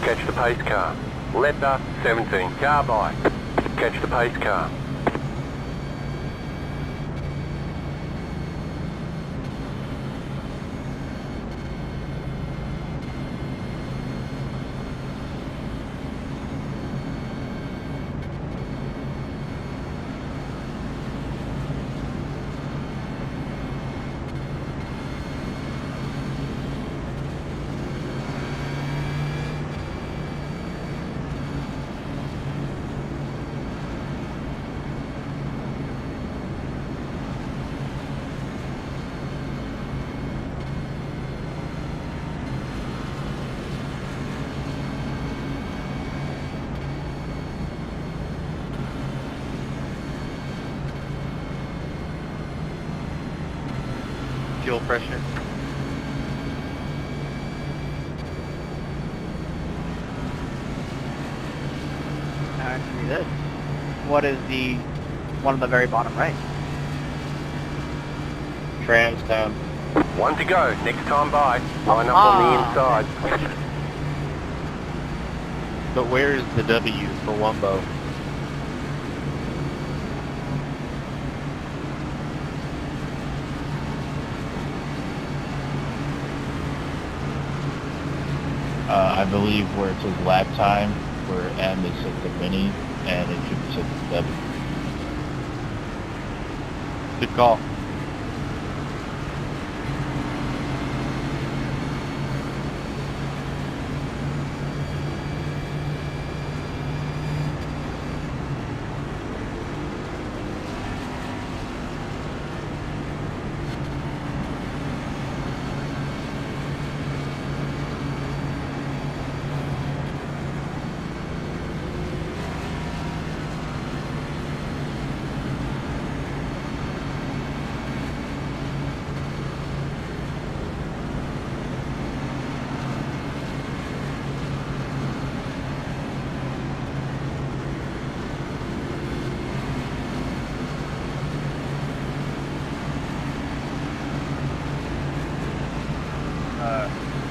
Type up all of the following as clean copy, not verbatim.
Catch the pace car. Letter 17. Car by. Catch the pace car. Fuel pressure. Now answer me this. What is the one on the very bottom right? Trams down. One to go. Next time by. Line up on the inside. But where is the W for Wumbo? I believe where it says lap time, where M is at the mini, and it should be set to W. Good call.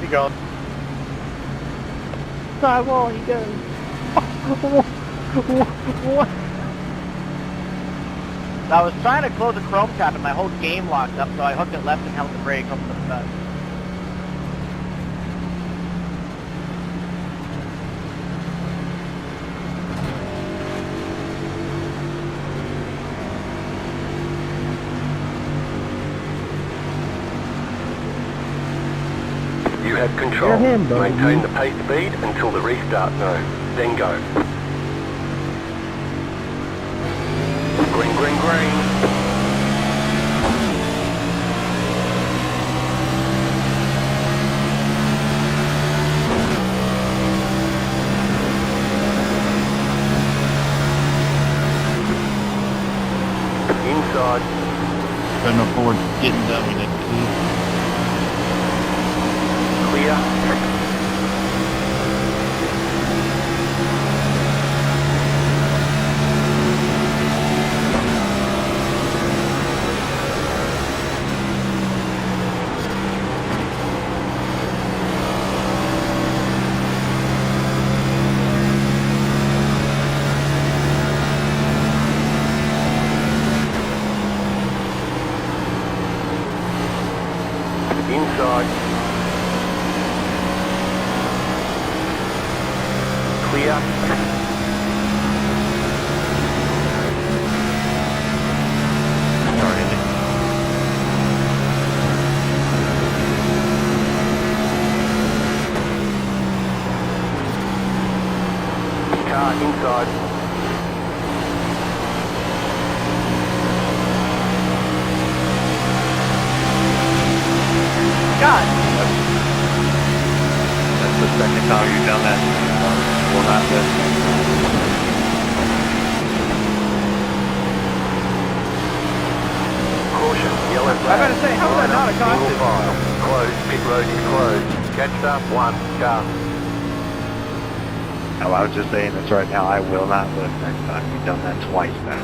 Keep going. Sidewall, he goes. What? I was trying to close the chrome cap and my whole game locked up, so I hooked it left and held the brake over the side. You have control. Maintain the pace speed until the restart zone. Then go. Green, green, green. Inside. Couldn't afford getting done with it. Clear. Inside. Clear. Started. Car inside. God! That's the second time you've done that. Well, not this. Caution, yellow flag. I gotta say, how was that not a Single caution? file. Closed, pit road is closed. Catch up, one, car. Oh, I was just saying this right now. I will not lift next time. You've done that twice now.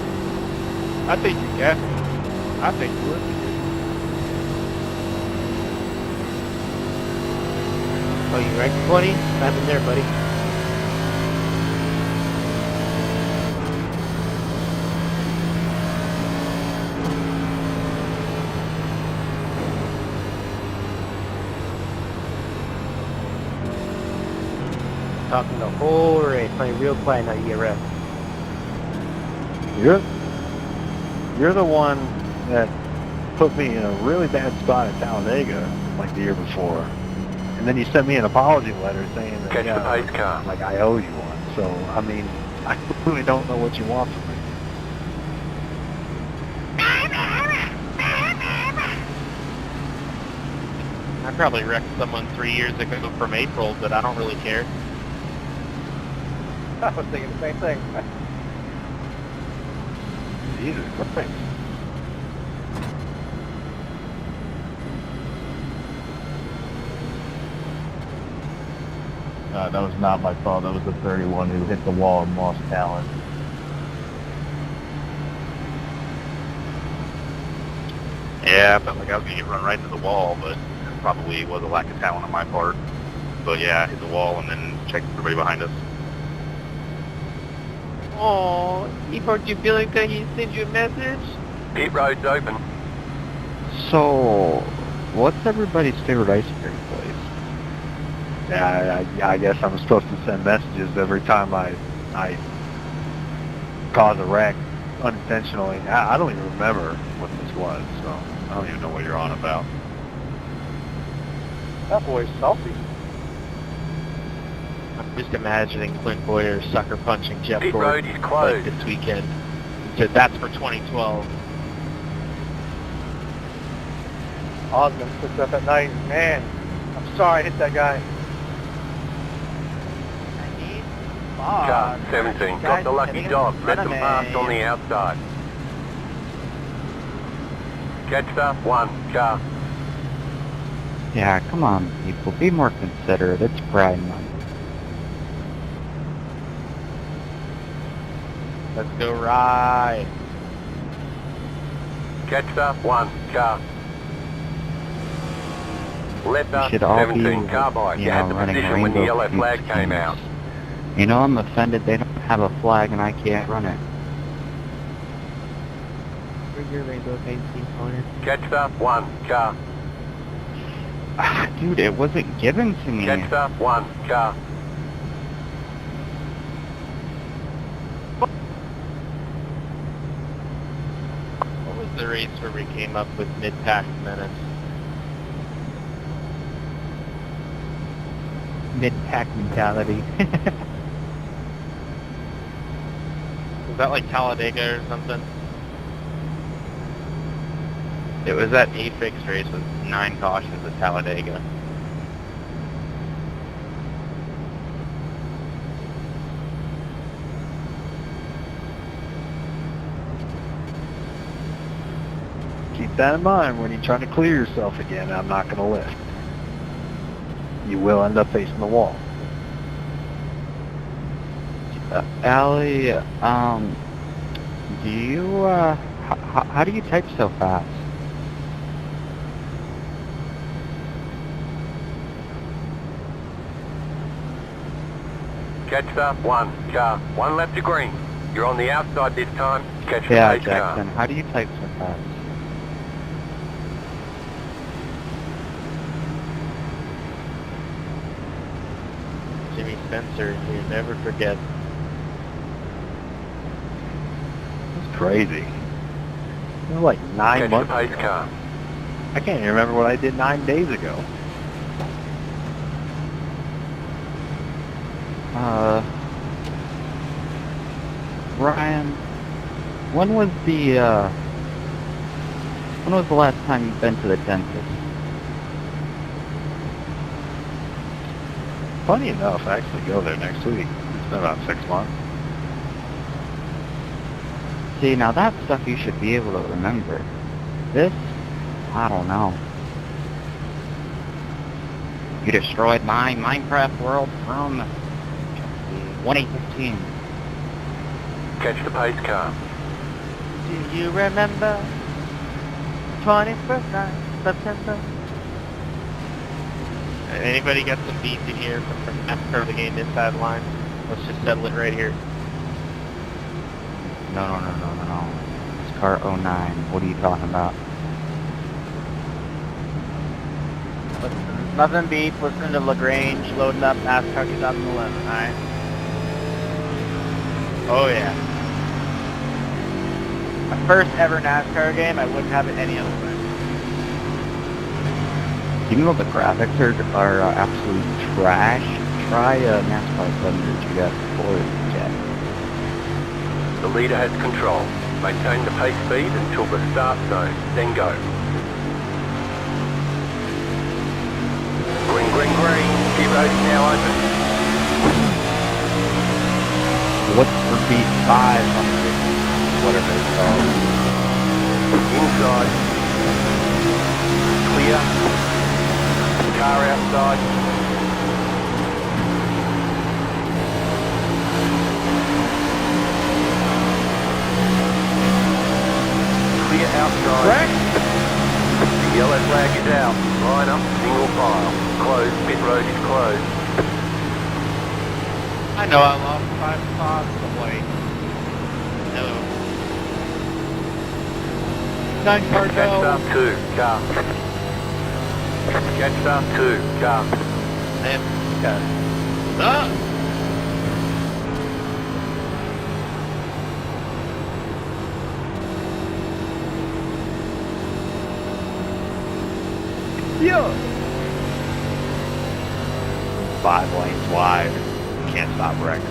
I think you can. I think you would. Oh, you ranked 20? What happened there, buddy? talking the whole race, playing real quiet, now you get wrecked. You're the one that put me in a really bad spot at Talladega like the year before, and then you sent me an apology letter saying that Catch the pace car. like I owe you one. So I mean, I really don't know what you want from me. I probably wrecked someone 3 years ago from April, but I don't really care. I was thinking the same thing. Jesus Christ. That was not my fault. That was the 31 who hit the wall and lost talent. Yeah, I felt like I was going to get run right into the wall, but it probably was a lack of talent on my part. But yeah, I hit the wall and then checked everybody behind us. Oh, he hurt you feeling good, he sent you a message? Pit road's open. So, what's everybody's favorite ice cream place? Yeah, I guess I'm supposed to send messages every time I cause a wreck unintentionally. I don't even remember what this was, so I don't even know what you're on about. That boy's salty. I'm just imagining Clint Boyer sucker punching Jeff Pit Gordon road is like closed. this weekend. He said that's for 2012. Osmond sits up at night. Man, I'm sorry I hit that guy. Car 17, got the lucky dog. Let them pass on the outside. Catch the 1 car. Yeah, come on, people. Be more considerate. It's Pride Month. Let's go right. Catch the 1 car. Let the should all be, 17 car by. You had the running position when the rainbow yellow flag fuse came teams. out. You know, I'm offended they don't have a flag and I can't run it. Where's your rainbow paint team corner? Catch the 1 car. Dude, it wasn't given to me. Catch the 1 car. What was the race where we came up with mid-pack minutes? Mid-pack mentality. Was that like Talladega or something? It was that A-Fixed race with 9 cautions at Talladega. Keep that in mind when you're trying to clear yourself again. I'm not going to lift. You will end up facing the wall. Allie, do you, how do you type so fast? Catch the 1 car. 1 left to green. You're on the outside this time. Catch the Yeah, pace car. Jackson, how do you type so fast? Jimmy Spencer, you never forget. It's crazy. It was like 9 Catch the months pace ago. car. I can't even remember what I did 9 days ago. Ryan, when was the last time you've been to the dentist? Funny enough, I actually go there next week. It's been about 6 months. See, now that stuff you should be able to remember. This, I don't know. You destroyed my Minecraft world from 2015. Catch the pace car. Do you remember 21st night, September? Anybody got some beats in here from after the game inside line? Let's just settle it right here. No. It's car 09. What are you talking about? Let's Nothing beats listening to LaGrange loading up NASCAR 2011, alright? Oh yeah. My first ever NASCAR game, I wouldn't have it any other way. Even though the graphics are absolute trash, try NASCAR Thunder 2004 instead. The leader has control. Maintain the pace speed until the start zone, then go. Green, green, green. Pit road is now open. What's for beat 500? Whatever it's called. Inside. Clear. Car outside. Clear outside. The yellow flag is out. Line up, single file. Closed. Pit road is closed. I know I lost 5 spots, but wait. Hello. 9 car Catch go. start 2, car. Catch start 2, car. Man, ah! Yeah! 5 lanes wide. Can't stop wreck.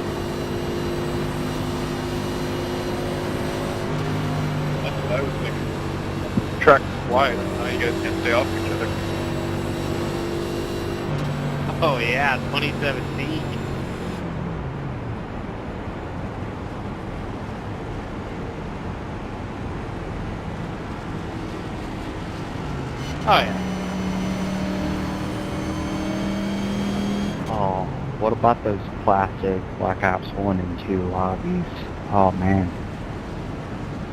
That's what I was thinking. Track wide, now you guys can't stay off each other. Oh yeah, 2017. Oh yeah. Oh, what about those classic Black Ops 1 and 2 lobbies? Oh man.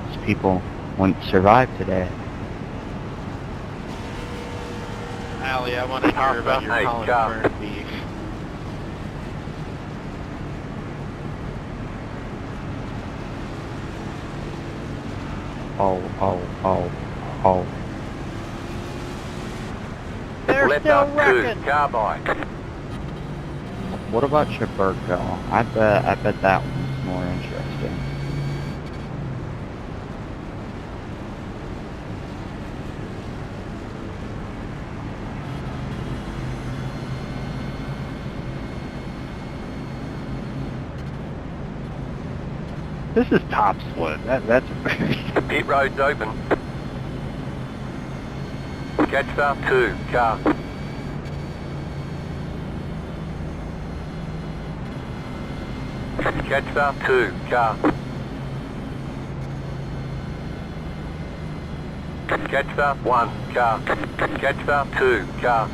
These people wouldn't survive today. Allie, I want to hear about your Hey, Colin John. Byrne beef. Oh. They're Left still up 2, wrecking! car bike. What about Chaburko? I bet that one's more interesting. This is top split. That's Pit road's open. Catch start 2, car. Catch start 2, car. Catch start 1, car. Catch start 2, car.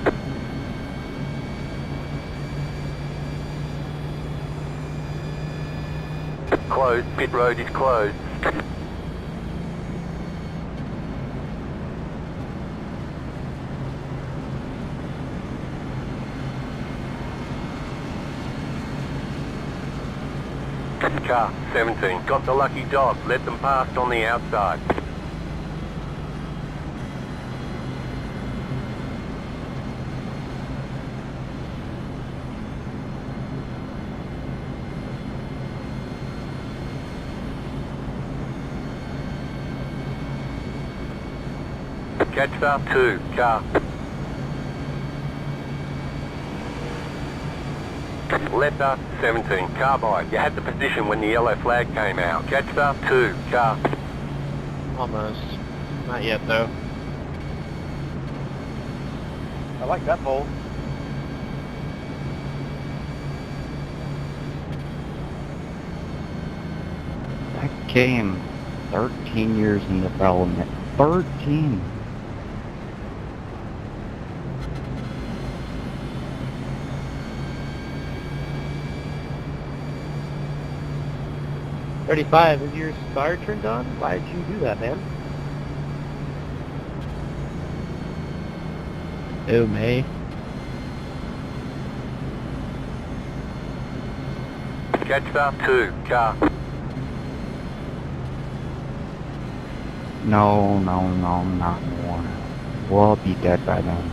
Closed, pit road is closed. Car 17, got the lucky dog, let them past on the outside. Catch start 2, car. Left up 17, car bike. You had the position when the yellow flag came out. Catch start 2, car. Almost. Not yet though. I like that bolt. That game, 13 years in development. 13! $35, is your car turned on? Why did you do that, man? Oh, me. Catch start 2, car. No, not more. We'll all be dead by then.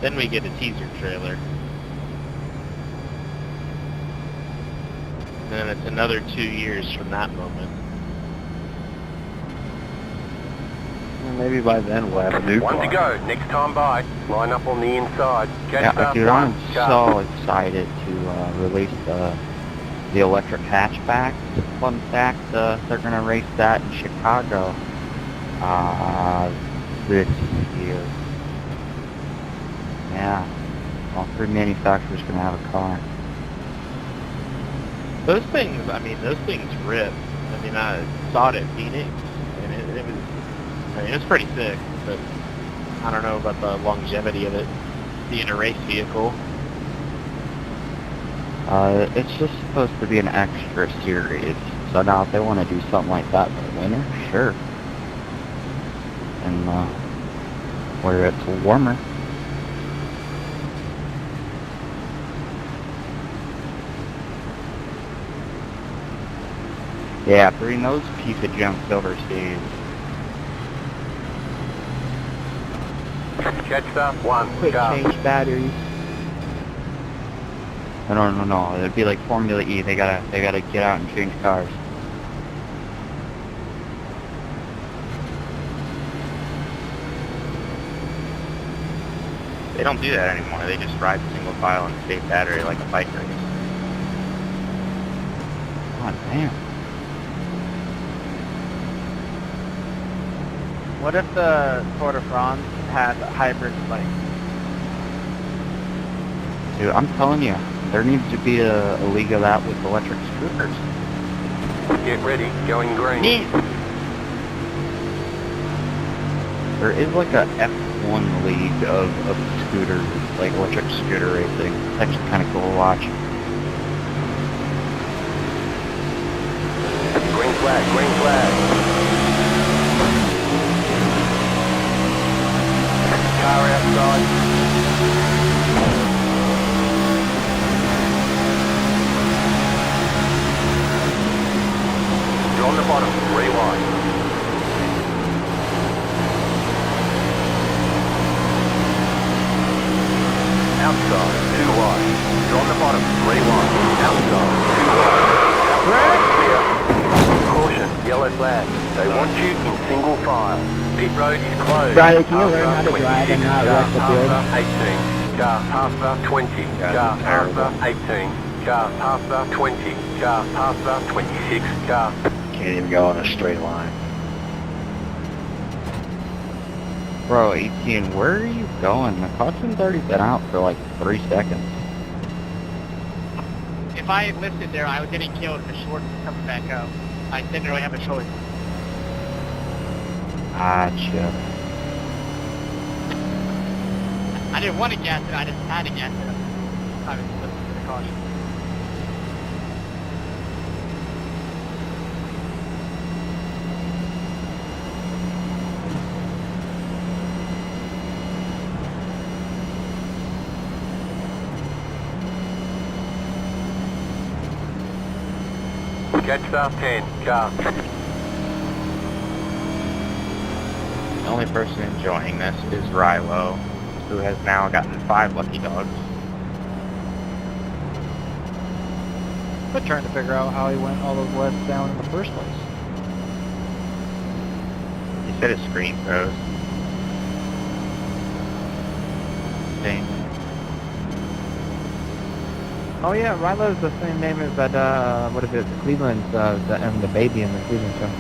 Then we get a teaser trailer. And then it's another 2 years from that moment. Well, maybe by then we'll have a new One car. to go. Next time by. Line up on the inside. Catch Yeah, that dude, I'm one. Car. so excited to release the electric hatchback fun fact. They're gonna race that in Chicago this year. Yeah, all 3 manufacturers gonna have a car. Those things rip. I mean, I saw it at Phoenix, and it was pretty sick, but I don't know about the longevity of it being a race vehicle. It's just supposed to be an extra series. So now if they want to do something like that for the winter, sure. And where it's warmer. Yeah, bring those piece of junk overseas. Catch that one. Quick Car. change batteries. No. It'd be like Formula E. They gotta get out and change cars. They don't do that anymore. They just ride single file and save battery like a bike race. God damn. What if the Tour de France had hybrid bikes? Dude, I'm telling you, there needs to be a league of that with electric scooters. Get ready. Going green. There is like a F1 league of scooters, like electric scooter racing. It's actually kind of cool to watch. Green flag. Green flag. Car outside. You're on the bottom. Rewind. Outside. 2 wide. You're on the bottom. Rewind. Outside. 2 wide. Outside. Clear. Caution. Yellow flag. They want you in single file. Pit road is closed. Riley, can you learn how to 26, drive and not wreck the field? Car 18. Car past 20. Car past 18. Car past 20. Car past 26. Car. Can't even go in a straight line. Bro, 18, where are you going? The caution's already been out for like 3 seconds. If I had listed there, I was getting killed for short coming back out. I didn't really have a choice. Gotcha. I didn't want to gas it, I just had to gas it. I was listening to the caution. Catch that 10. Car. The only person enjoying this is Rilo, who has now gotten 5 lucky dogs. But trying to figure out how he went all those levels down in the first place. He said his screen froze. Dang. Oh yeah, Rilo's the same name as that, what is it, the Cleveland, and the baby in the Cleveland show.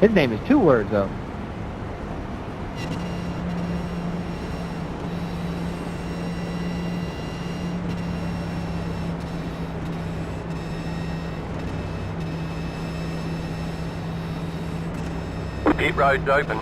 His name is 2 words though. Pit road's open.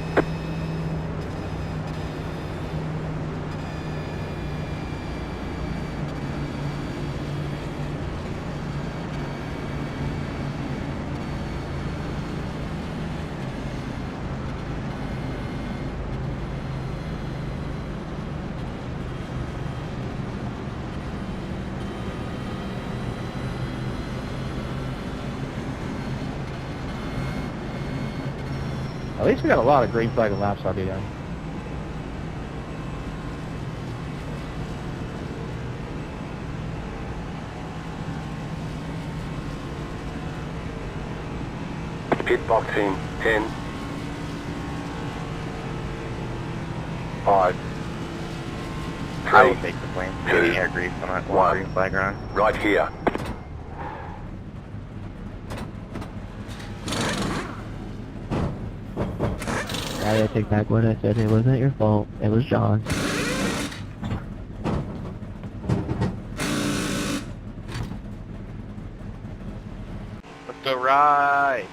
At least we got a lot of green flag laps already done. Pit box in 10, 5, I will 3, take the blame. two, Any air grease on that one. green flag run. right here. I take back what I said. It wasn't your fault. It was John's. Let's go right.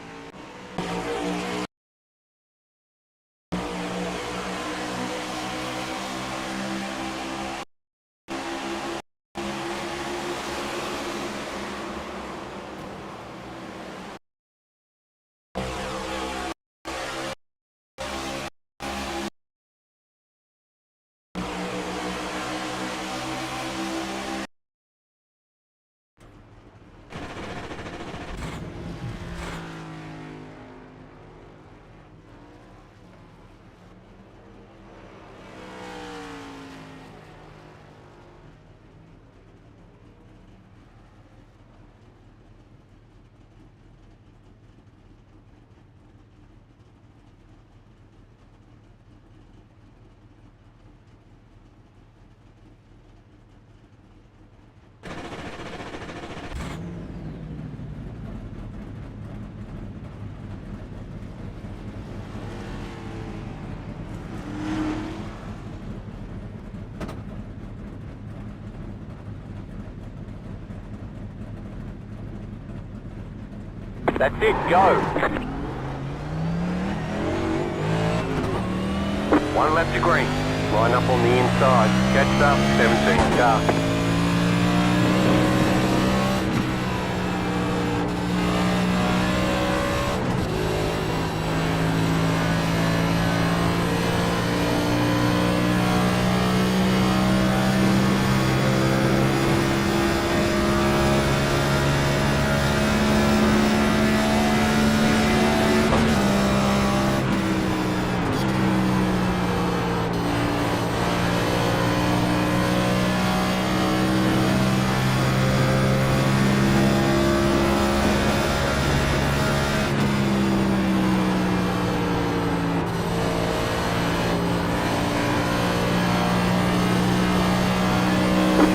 That's it, go. One lap to green. Line up on the inside. Catch up, 17 car.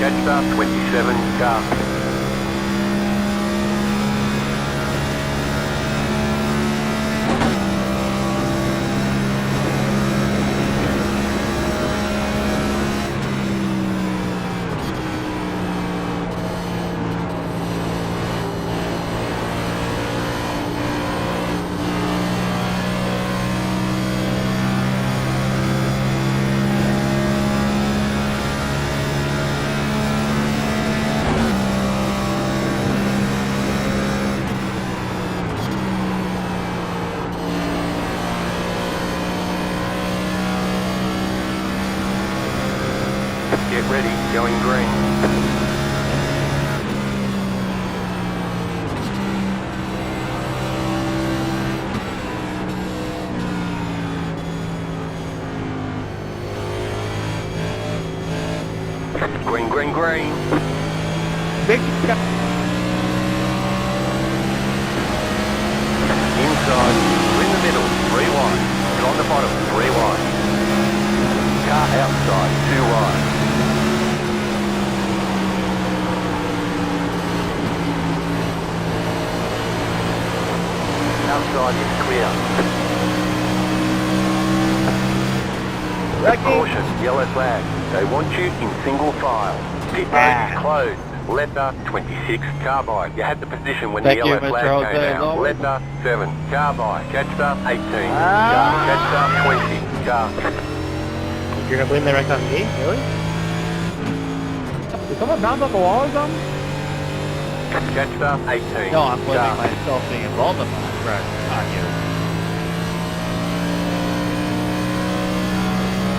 Catch up, 27 car. Get ready, going green. Green, green, green. Big Inside, we're in the middle, 3 wide. You're on the bottom, 3 wide. Car outside, 2 wide. Outside is clear. Caution, yellow flag. They want you in single file. Pit road is closed. Letter 26, car by. You had the position when Thank the you, yellow Mr. flag Jose came out. Lowell. Letter 7, car by. Catched up 18, car. Catched up 20, car. You're gonna blame the wreck on me? Really? Did someone bounce off a wall or something? Catched up 18, No, I'm blaming car. myself being involved in that. Right. Not you.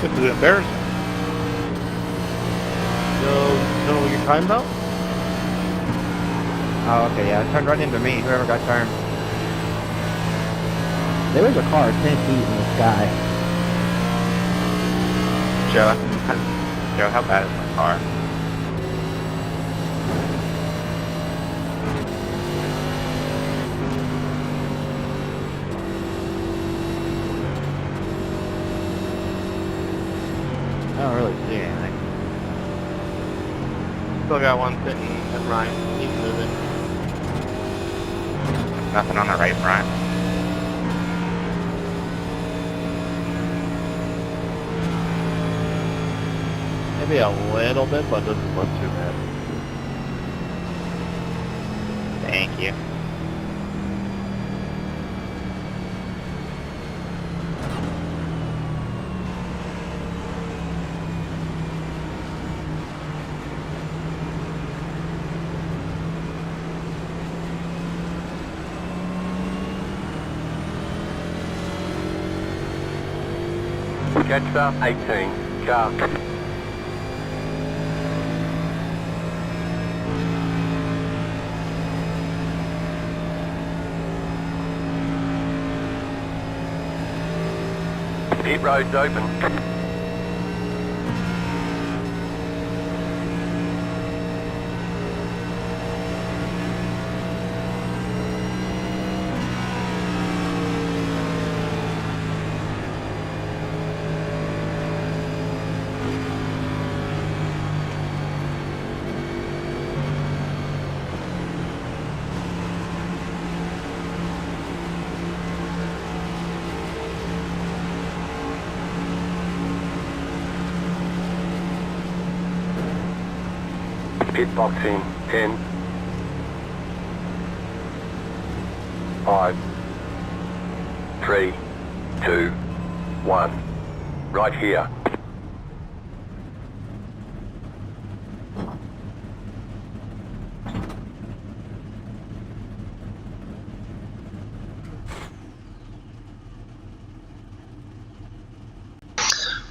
This is embarrassing. So, you know what you're talking about? Oh, okay, yeah. It turned right into me, whoever got turned. There was a car 10 feet in the sky. Joe, how bad is my car? I don't really see anything. Still got one sitting at Ryan. He's moving. Nothing on the right, Brian. Maybe a little bit, but doesn't look too bad. Thank you. Jetstar 18, car. Pit road's open. Pit box in 10, 5, 3, 2, 1. Right here.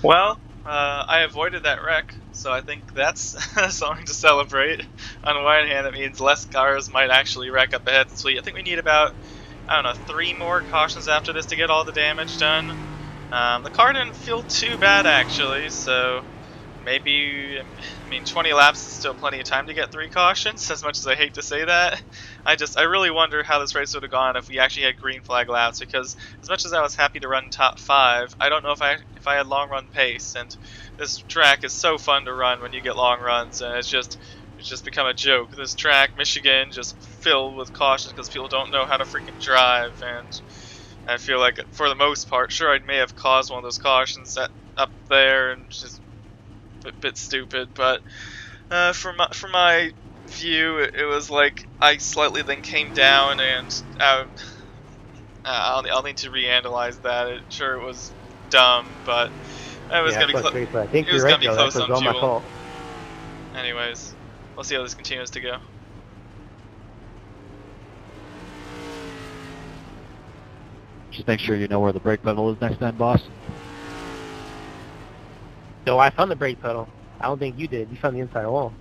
Well, I avoided that wreck, so I think that's something to celebrate. On one hand, it means less cars might actually wreck up ahead. Sweet. I think we need about, I don't know, 3 more cautions after this to get all the damage done. The car didn't feel too bad, actually, so maybe, I mean, 20 laps is still plenty of time to get 3 cautions, as much as I hate to say that. I really wonder how this race would have gone if we actually had green flag laps, because as much as I was happy to run top 5, I don't know if I had long run pace, and this track is so fun to run when you get long runs, and it's just become a joke. This track, Michigan, just filled with cautions because people don't know how to freaking drive, and I feel like for the most part, sure, I may have caused one of those cautions up there, and just bit stupid, but from my view, it was like I slightly then came down, and I'll need to reanalyze that. Sure, it was dumb, but it was gonna be I think it was gonna be close on fuel. Anyways, we'll see how this continues to go. Just make sure you know where the brake pedal is next time, boss. So I found the brake pedal. I don't think you did. You found the inside wall.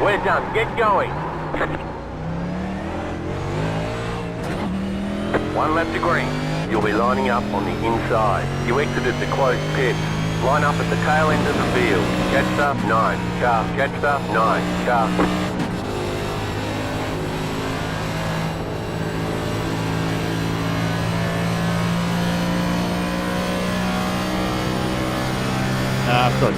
We're done. Get going. 1 lap to green. You'll be lining up on the inside. You exited the closed pit. Line up at the tail end of the field. Jetstar 9, car. Jetstar 9, car. Good.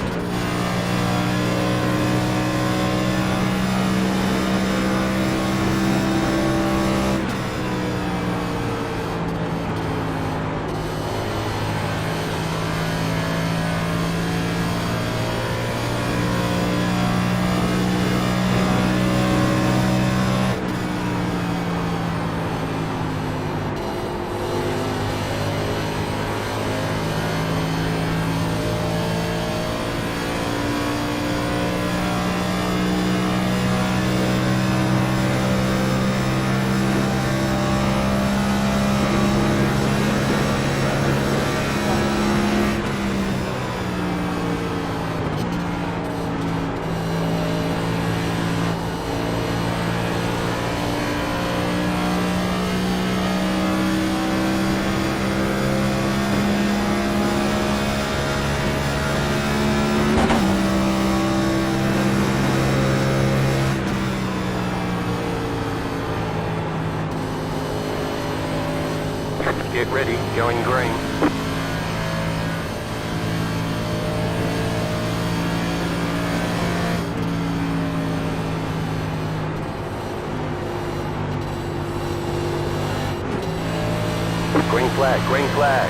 flag, green flag.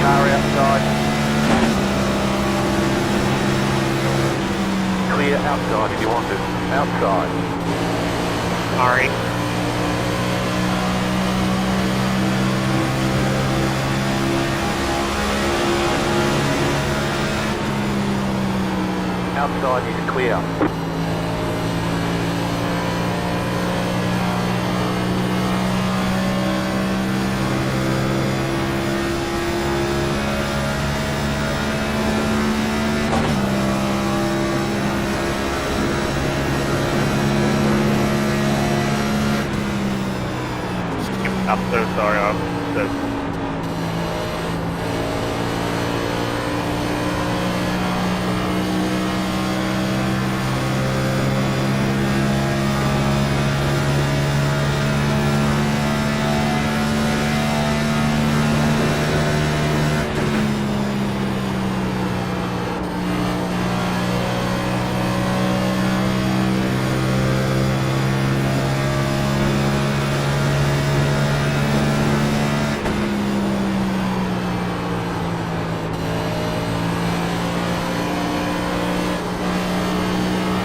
Car outside. Clear outside if you want it. Outside. Sorry. Outside is clear. I'm so sorry, officer.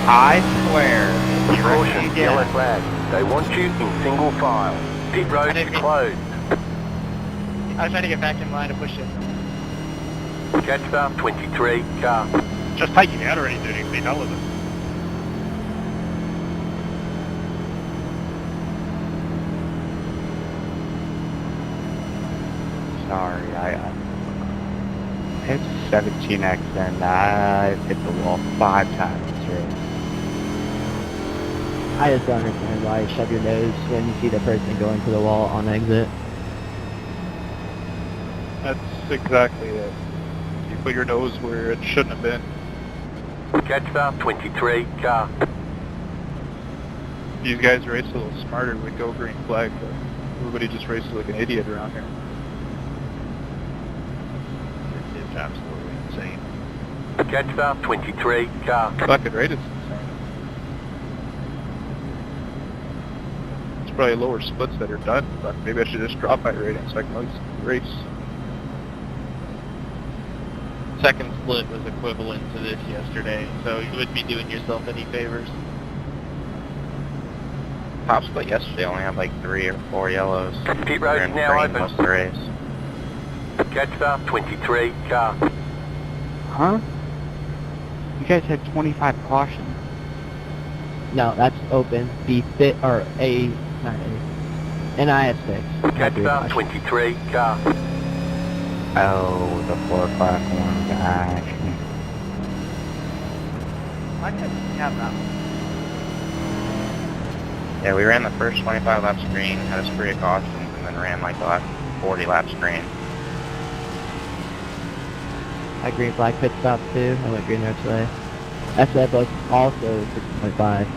I swear. Caution, yellow flag. They want you in single file. Pit road is didn't mean- closed. I was trying to get back in line to push it. Catch star 23, car. Just taking out already, dude. You know with it. Sorry, I hit 17X and I hit the wall 5 times this race. I just don't understand why you shove your nose when you see the person going to the wall on exit. That's exactly it. You put your nose where it shouldn't have been. Catch star 23, car. These guys race a little smarter, we'd go green flag, but everybody just races like an idiot around here. It's absolutely insane. Catch star 23, car. Fucking right, it's insane. It's probably lower splits that are done, but maybe I should just drop my rating so I can at least race. Second split was equivalent to this yesterday, so you wouldn't be doing yourself any favors. Top split yesterday only had like 3 or 4 yellows. Pit road is now open. Most of the race. Catch star 23, car. Huh? You guys had 25 cautions. No, that's open. The fit or A, not A. NiS Fixed. Catch star 23, car. Oh, the 4 o'clock one, gosh. Why did you have that one? Yeah, we ran the first 25 lap screen, had a spree of cautions, and then ran like the last 40 lap screen. I green flag pit stop too. I went green there today. SF was also 6.5.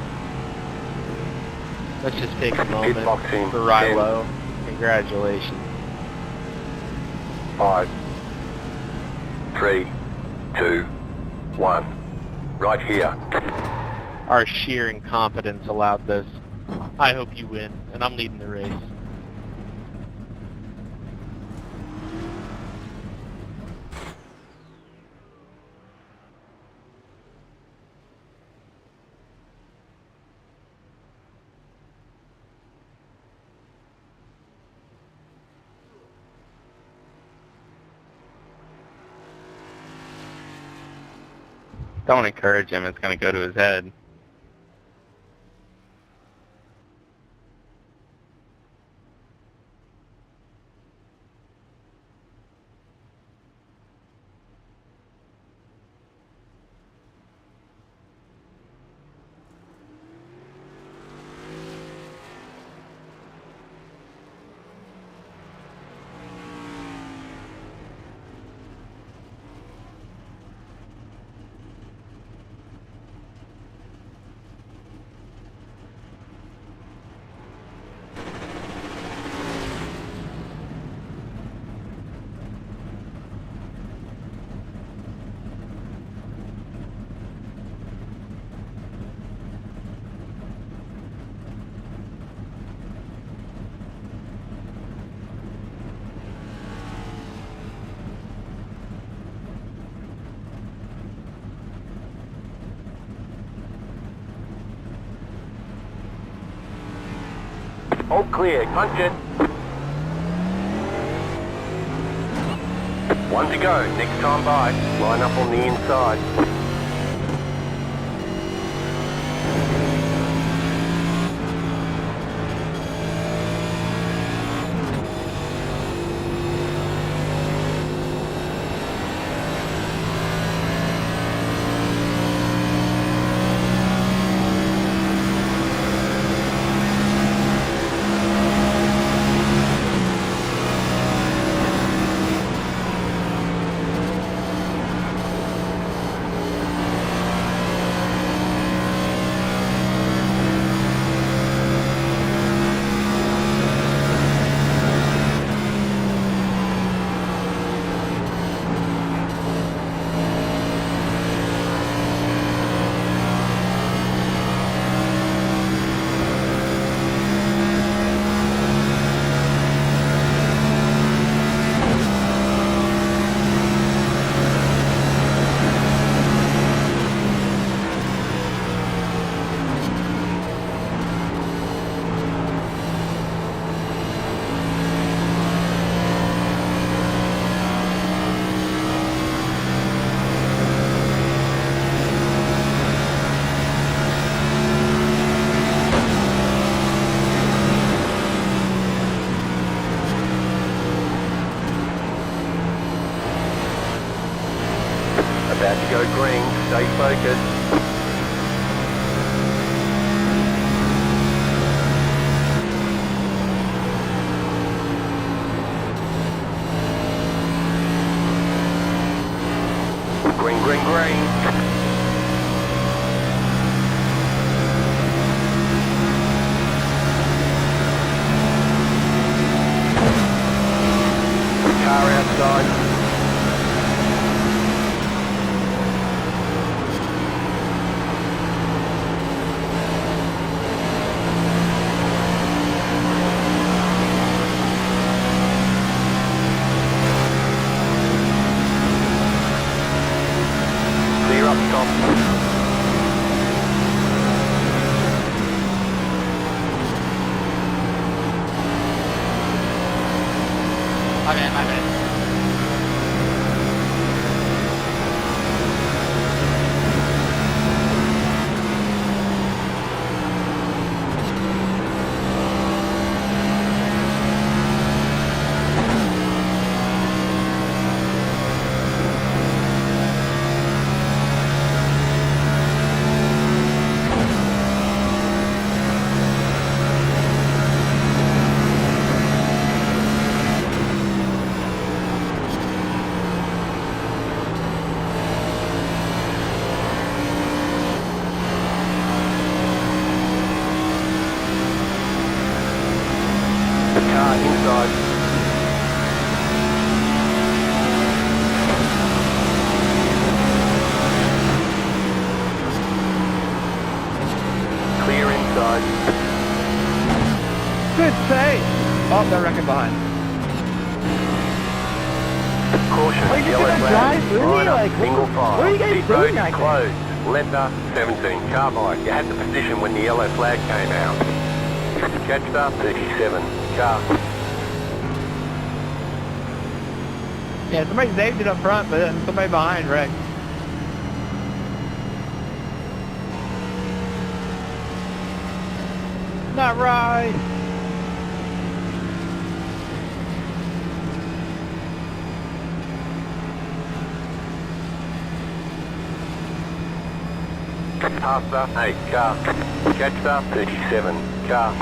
Let's just take a moment Hitboxing. for Rilo. Congratulations. 5, 3, 2, 1. Right here. Our sheer incompetence allowed this. I hope you win, and I'm leading the race. Don't encourage him, it's going to go to his head. All clear, punch it. One to go, next time by. Line up on the inside. About to go green, stay focused. Green, green, green. Car outside. Clear up top. My bad. Car inside. Clear inside. Good save. Oh, they're wrecking behind. Caution, Are you just yellow gonna flag. drive through me? Line up, Like, single file. what are you guys Pit doing road like is this? closed. Letter 17, carbide. You had the position when the yellow flag came out. Jetstar 37, car. Yeah, somebody saved it up front, but then somebody behind wrecked. Not right. Pasta 8, car. Jetstar 37, car.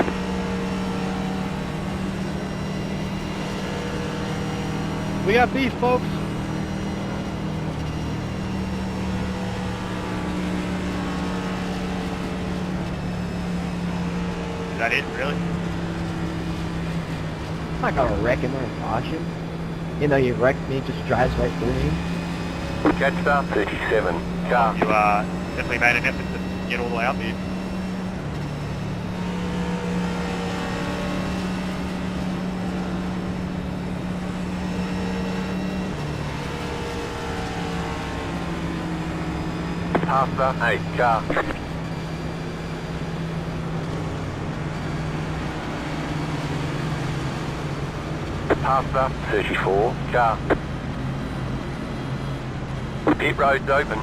We got beef, folks. Is that it, really? I'm not gonna wreck him and caution. You know, you wrecked me, just drives right through me. Jetstar 37, car. You definitely made an effort to get all the way up here. Pasta 8, car. past the 34 car. Pit road's open.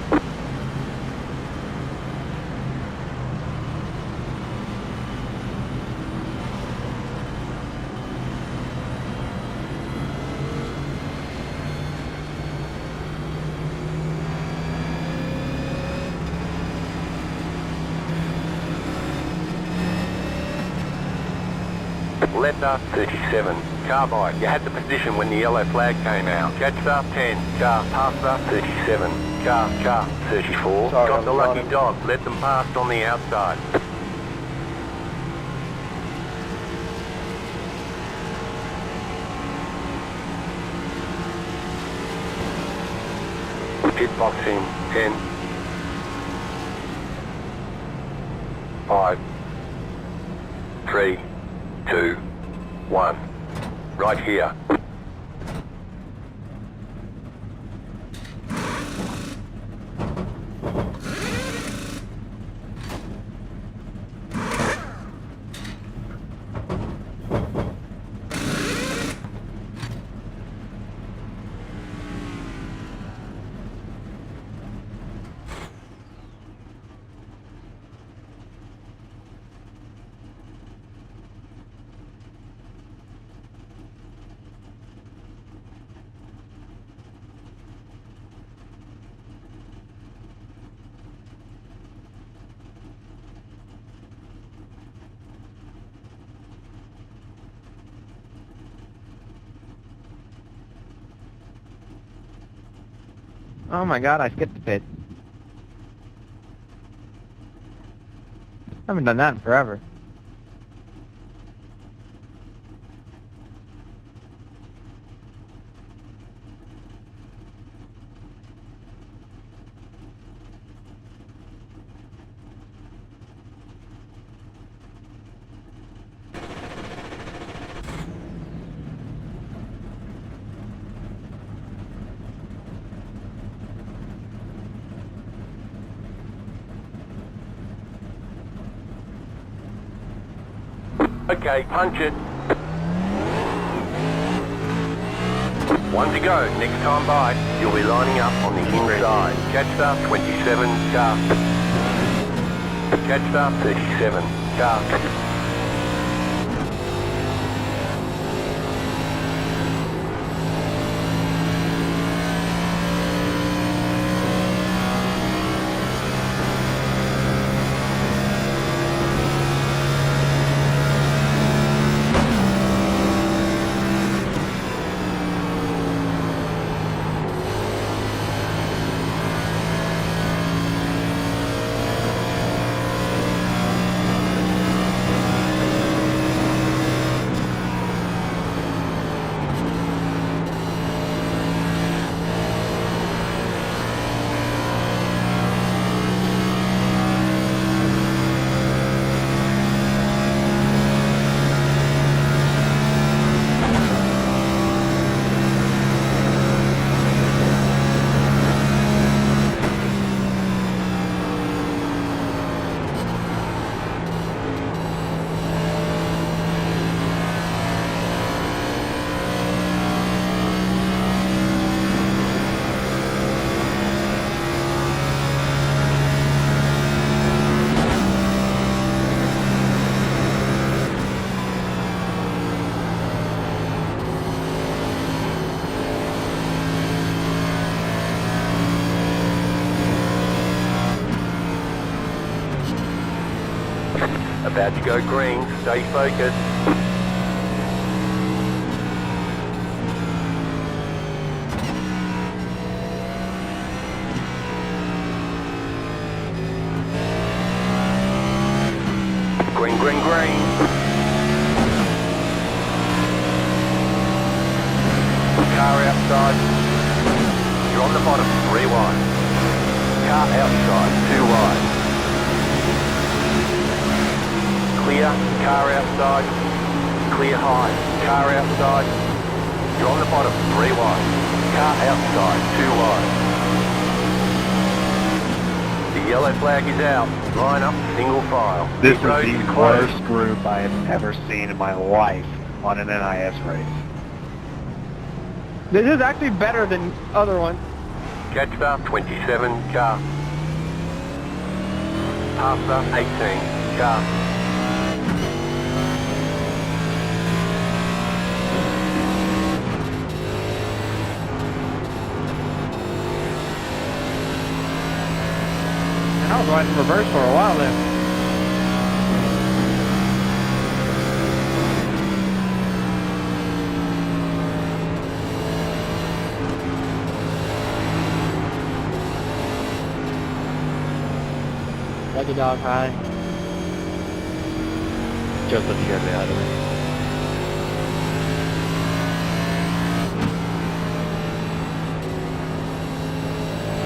Letter 37, car bike. You had the position when the yellow flag came out. Jetstar 10, car past the 37, car 34. Sorry, Got the I'm lucky running. dog, let them past on the outside. Pit box in 10, 5, 3, 2, 1. Right here. Oh my god, I skipped the pit. I haven't done that in forever. Okay, punch it. One to go. Next time by, you'll be lining up on the inside. Jetstar 27, car. Jetstar 37, car. About to go green, stay focused. Green, green, green. Car outside. You're on the bottom, 3 wide. Car outside, 2 wide. Clear, car outside, clear high, car outside, you're on the bottom, 3 wide, car outside, 2 wide. The yellow flag is out, line up, single file. This Pit road is the closed. worst group I have ever seen in my life on an NIS race. This is actually better than other ones. Catch start 27, car. Pass start 18, car. And I was riding in reverse for a while there. Lucky dog high. Just let you guys out of it.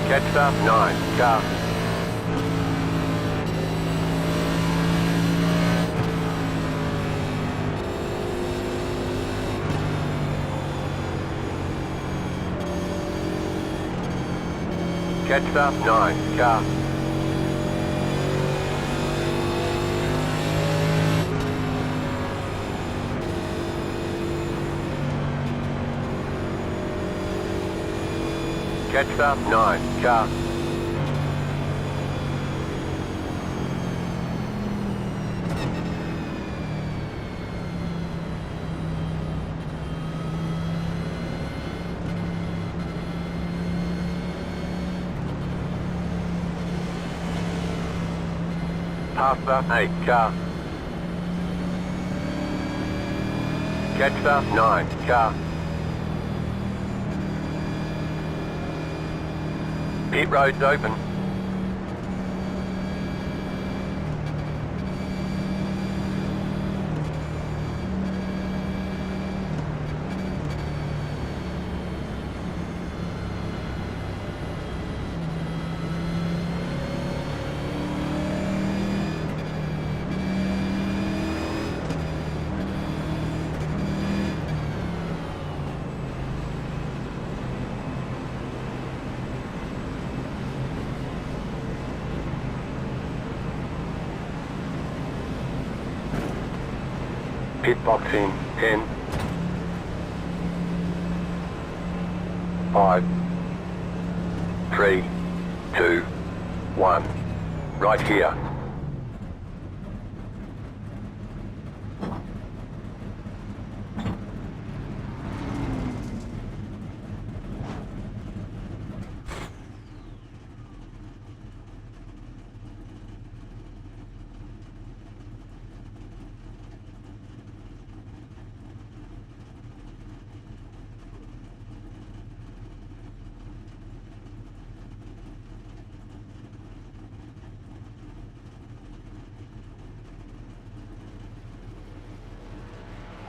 Catch start 9, car. Catch start 9, car. Catch start 9, car. Pass start 8, car. Catch start 9, car. Pit road's open. Pit box in 10, 5, 3, 2, 1. Right here.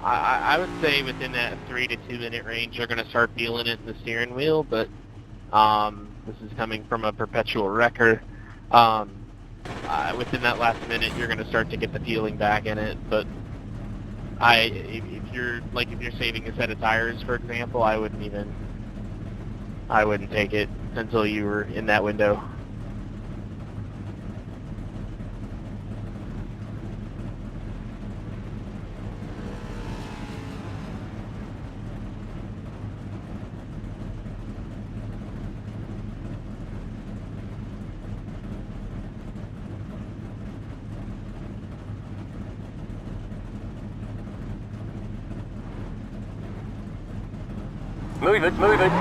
I would say within that 3 to 2 minute range, you're going to start feeling it in the steering wheel, but this is coming from a perpetual wrecker. Within that last minute, you're going to start to get the feeling back in it. But if you're saving a set of tires, for example, I wouldn't take it until you were in that window. Move it, move it.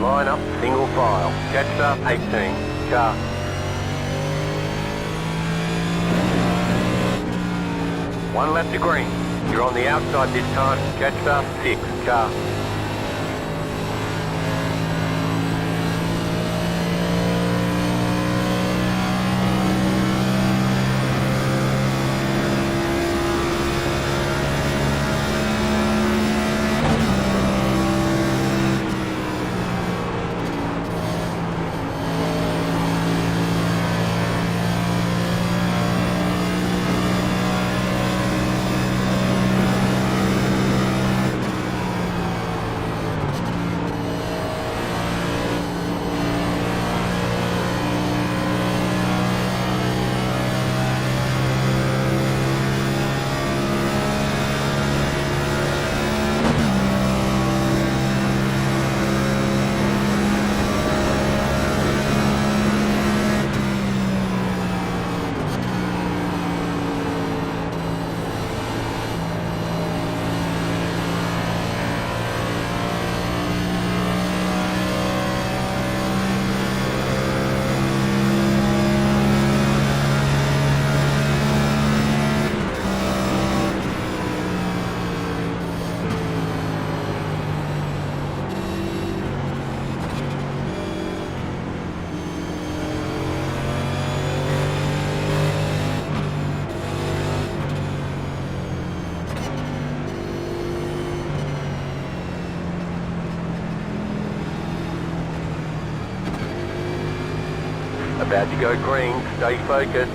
Line up, single file. Catch start 18, car. One lap to green. You're on the outside this time. Catch start 6, car. About to go green. Stay focused.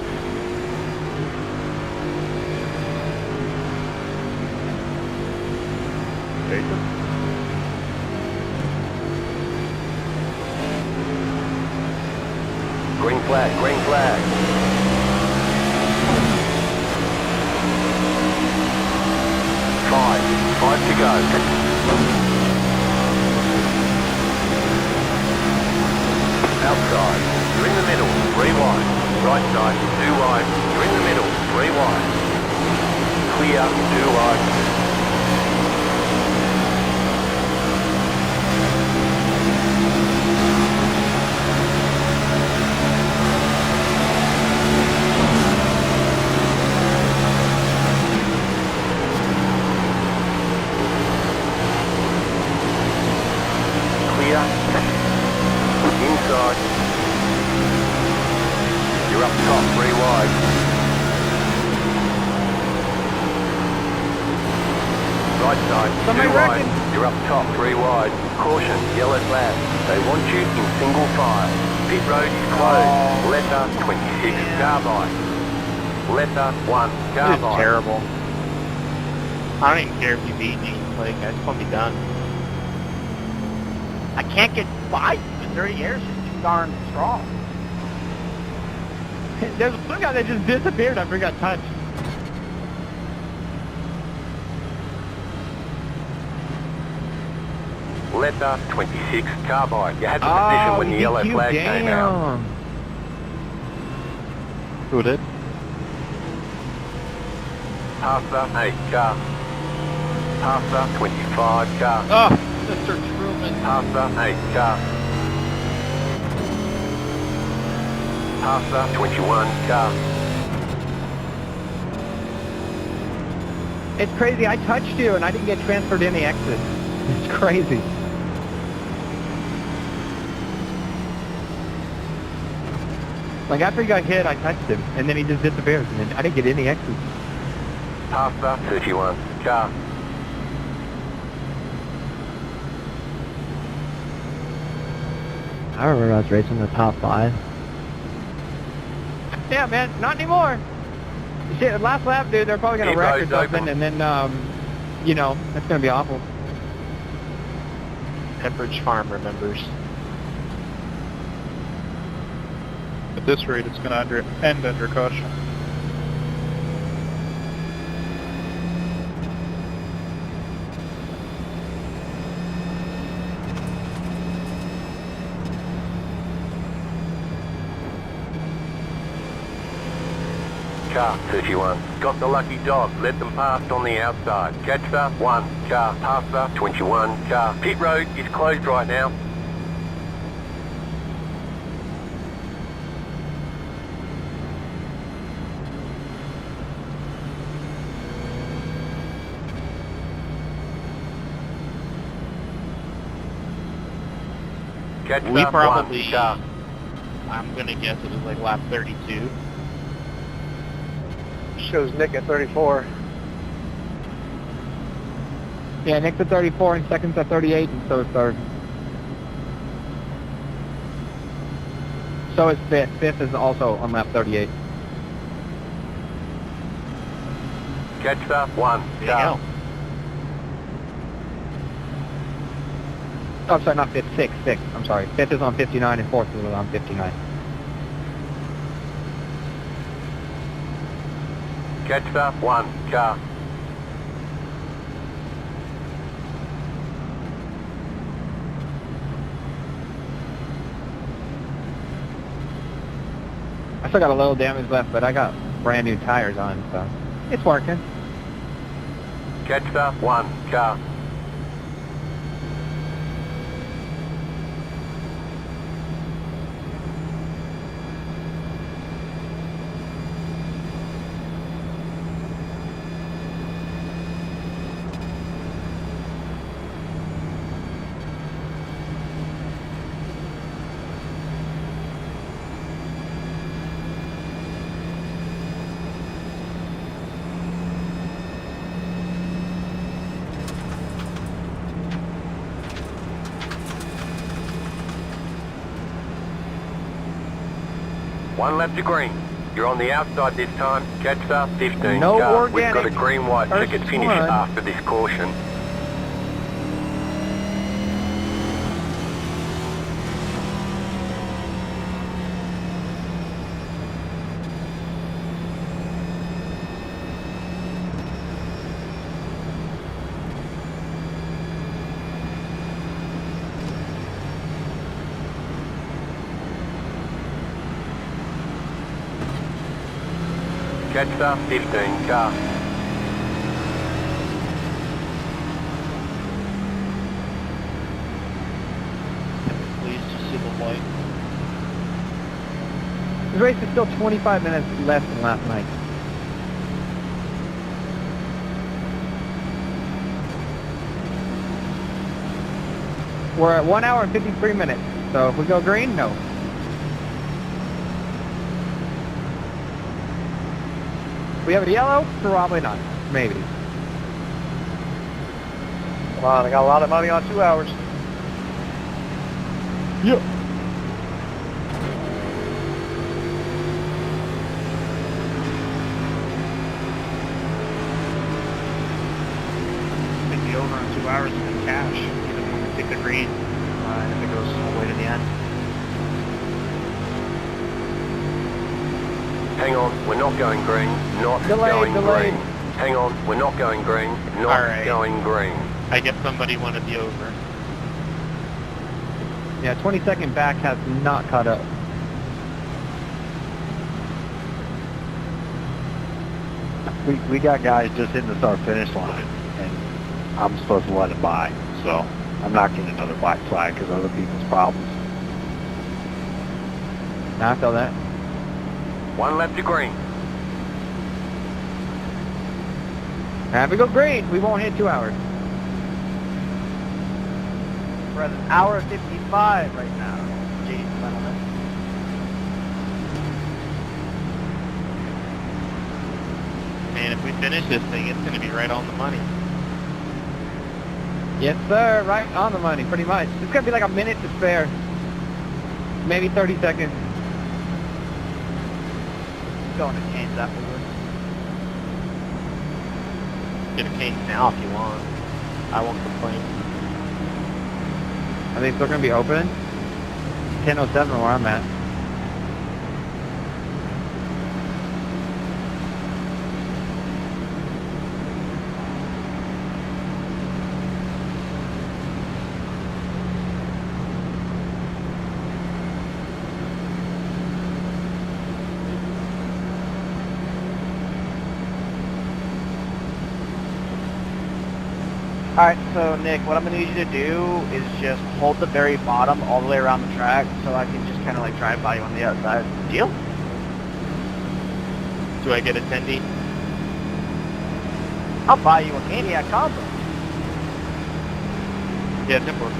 Jason? Green flag, green flag. Five to go. Outside, you're in the middle, 3 wide. Right side, 2 wide. You're in the middle, 3 wide. Clear, 2 wide. Inside. You're up top, 3 wide. Right side, 2 Somebody wide. wrecking. You're up top, 3 wide. Caution, yellow flag. They want you in single file. Pit road is closed. Letter 26 carbide. Letter 1 This is carbide. terrible. I don't even care if you beat me. Like, I just want to be done. I can't get by you. The dirty air is just too darn strong. There's one guy that just disappeared after he got touched. Letter 26 carbide. You had the position when the yellow flag came out. Who did? Past the 8 car. Past the 25 car. Oh, Mr. Truman. Past the 8 car. Past the 21 car. It's crazy. I touched you and I didn't get transferred any exit. It's crazy. Like after he got hit, I touched him, and then he just disappeared, and then I didn't get any exits. Past the 31 car. I remember I was racing the top 5. Yeah, man, not anymore. Shit, last lap, dude, they're probably gonna Keep wreck or roads something, open. and then, you know, that's gonna be awful. Pepperidge Farm remembers. At this rate, it's going to end under caution. Car 31. Got the lucky dog. Let them past on the outside. Catch the 1 car. Past the 21 car. Pit road is closed right now. Catch We the probably, 1 car. I'm gonna guess it was like lap 32. Shows Nick at 34. Yeah, Nick's at 34, and second's at 38, and so is third. So is fifth. Fifth is also on lap 38. Catch the 1 There you car. go. Oh, I'm sorry, not fifth, sixth. I'm sorry. Fifth is on 59, and fourth is on 59. Catch the 1 car. I still got a little damage left, but I got brand new tires on, so it's working. Catch the 1 car. 1 lap to green. You're on the outside this time. Catch up 15 No car. We've organic got a green-white first ticket finish one. after this caution. Catch up 15 car. Please just see the light. This race is still 25 minutes less than last night. We're at 1 hour and 53 minutes. So if we go green, no. If we have a yellow, probably not. Maybe. Come on, I got a lot of money on 2 hours. Yep. I think the over on 2 hours is in cash, even when we pick the green, if it goes all the way to the end. Hang on, we're not going green. Not Delayed. green. Hang on, we're not going green. Not Alright. going green. I guess somebody wanted the over. Yeah, 20-second back has not caught up. We got guys just hitting the start-finish line, and I'm supposed to let it by. So I'm not getting another black flag because other people's problems. Now I feel that. 1 lap to green. Now if we go green, we won't hit 2 hours. We're at an hour 55 right now, ladies and gentlemen. And if we finish this thing, it's going to be right on the money. Yes, sir. Right on the money, pretty much. It's going to be like a minute to spare. Maybe 30 seconds. Going to change afterwards. Get a case now if you want. I won't complain. Are they still going to be open? 10:07 where I'm at. Alright, so Nick, what I'm going to need you to do is just hold the very bottom all the way around the track so I can just kind of like drive by you on the outside. Deal? Do I get a tendy? I'll buy you a Maniac combo. Yeah, simple.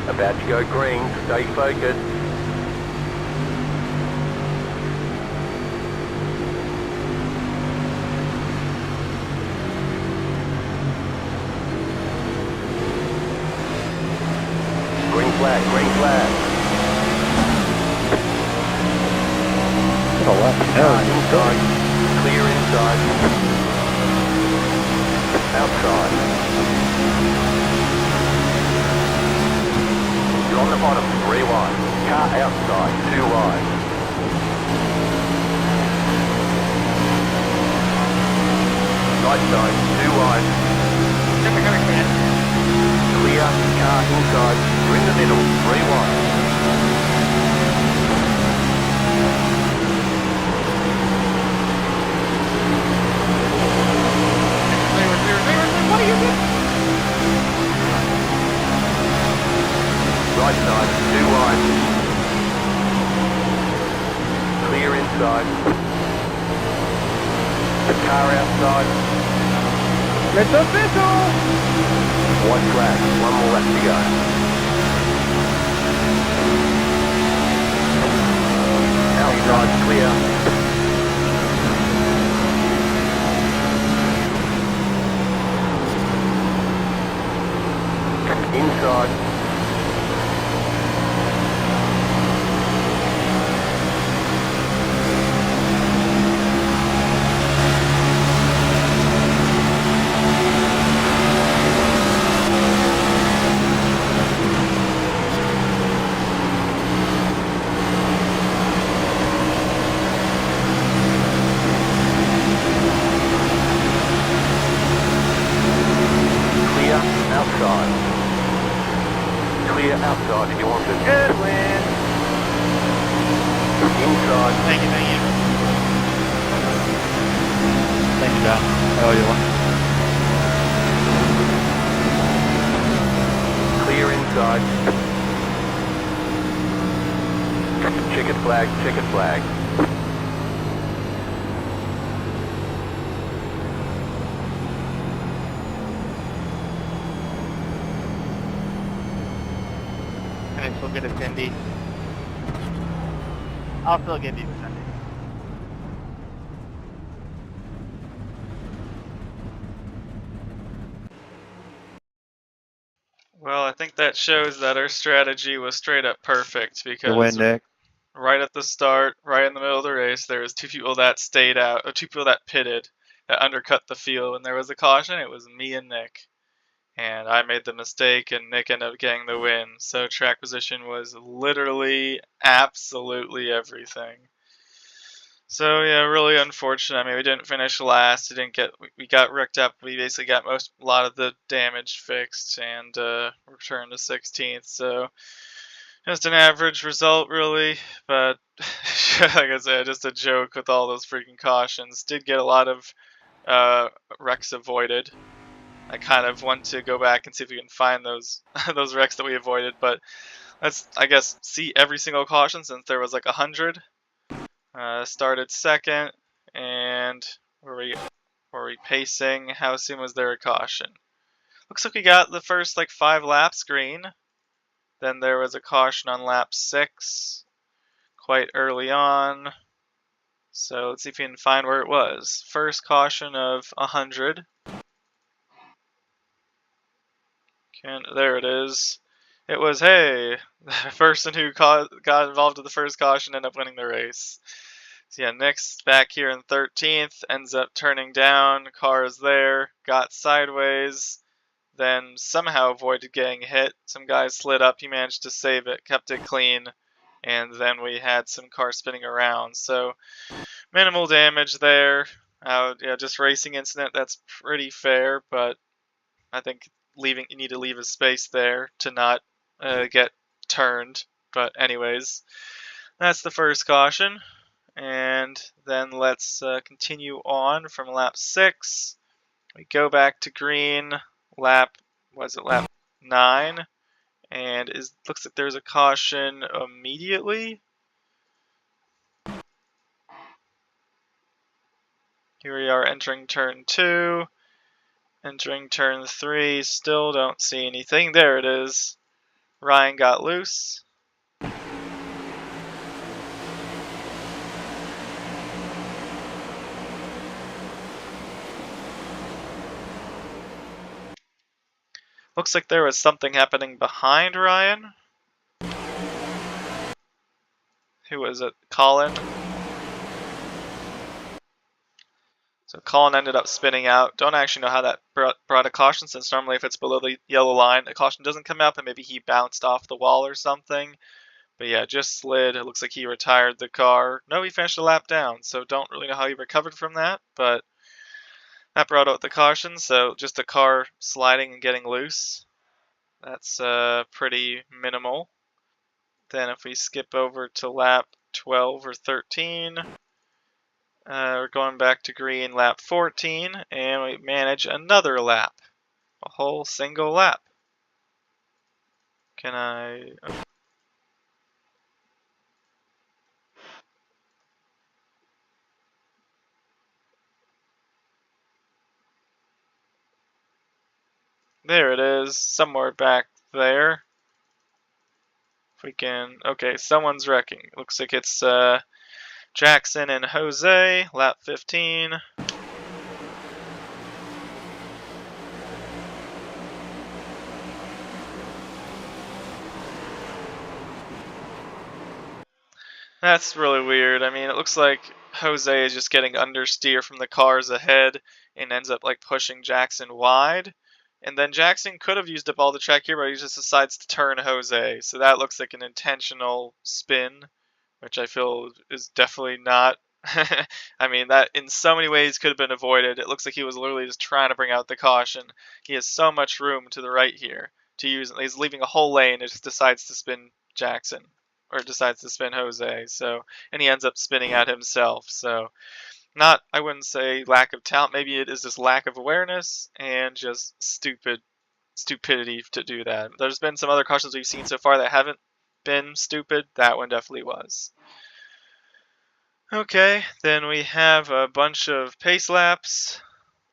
About to go green. Stay focused. Green flag, green flag. To the left. Inside. Clear inside. Outside. You're on the bottom, 3 wide. Car outside, 2 wide. Right side, 2 wide. Clear, car inside. You're in the middle, 3 wide. What are you doing? Right side, 2 wide. Clear inside. The car outside. It's official! White flag, 1 more lap to go. Outside, clear. Inside. Clear outside. Clear outside if you want it. Good win. Inside. Thank you, thank you. Thanks, John. Oh, you want? Clear inside. Checkered flag, checkered flag. Can I still get a Cindy? I'll still give you a Sunday. Well, I think that shows that our strategy was straight up perfect Good win, because Nick. right at the start, right in the middle of the race, there was two people that stayed out, or two people that pitted, that undercut the field. When there was a caution, it was me and Nick. And I made the mistake, and Nick ended up getting the win. So track position was literally absolutely everything. So yeah, really unfortunate. I mean, we didn't finish last. We got wrecked up. We basically got a lot of the damage fixed and returned to 16th. So just an average result, really. But like I said, just a joke with all those freaking cautions. Did get a lot of wrecks avoided. I kind of want to go back and see if we can find those those wrecks that we avoided. But let's, I guess, see every single caution since there was like 100. Started second, and were we pacing? How soon was there a caution? Looks like we got the first like 5 laps green. Then there was a caution on lap 6, quite early on. So let's see if we can find where it was. First caution of 100. There it is. It was, hey, the person who got involved with the first caution ended up winning the race. So yeah, Nick's back here in 13th, ends up turning down, car is there, got sideways, then somehow avoided getting hit. Some guy slid up, he managed to save it, kept it clean, and then we had some cars spinning around. So minimal damage there. Yeah, just racing incident, that's pretty fair, but I think you need to leave a space there to not get turned. But anyways, that's the first caution. And then let's continue on from lap 6. We go back to green. Lap 9? And looks like there's a caution immediately. Here we are entering turn 2. Entering turn 3. Still don't see anything. There it is. Ryan got loose. Looks like there was something happening behind Ryan. Who was it? Colin? So Colin ended up spinning out. Don't actually know how that brought a caution, since normally if it's below the yellow line, a caution doesn't come up, and maybe he bounced off the wall or something. But yeah, just slid. It looks like he retired the car. No, he finished a lap down, so don't really know how he recovered from that, but that brought out the caution. So just the car sliding and getting loose. That's pretty minimal. Then if we skip over to lap 12 or 13, we're going back to green lap 14, and we manage another lap. A whole single lap. Can I... There it is, somewhere back there. If we can... Okay, someone's wrecking. Looks like it's Jackson and Jose, lap 15. That's really weird. I mean, it looks like Jose is just getting understeer from the cars ahead and ends up like pushing Jackson wide. And then Jackson could have used up all the track here, but he just decides to turn Jose. So that looks like an intentional spin, which I feel is definitely not. I mean, that in so many ways could have been avoided. It looks like he was literally just trying to bring out the caution. He has so much room to the right here to use. He's leaving a whole lane and just decides to spin Jackson, or decides to spin Jose. So, and he ends up spinning out himself. So, not, I wouldn't say lack of talent. Maybe it is just lack of awareness and just stupidity to do that. There's been some other cautions we've seen so far that haven't been stupid. That one definitely was. Okay, then we have a bunch of pace laps.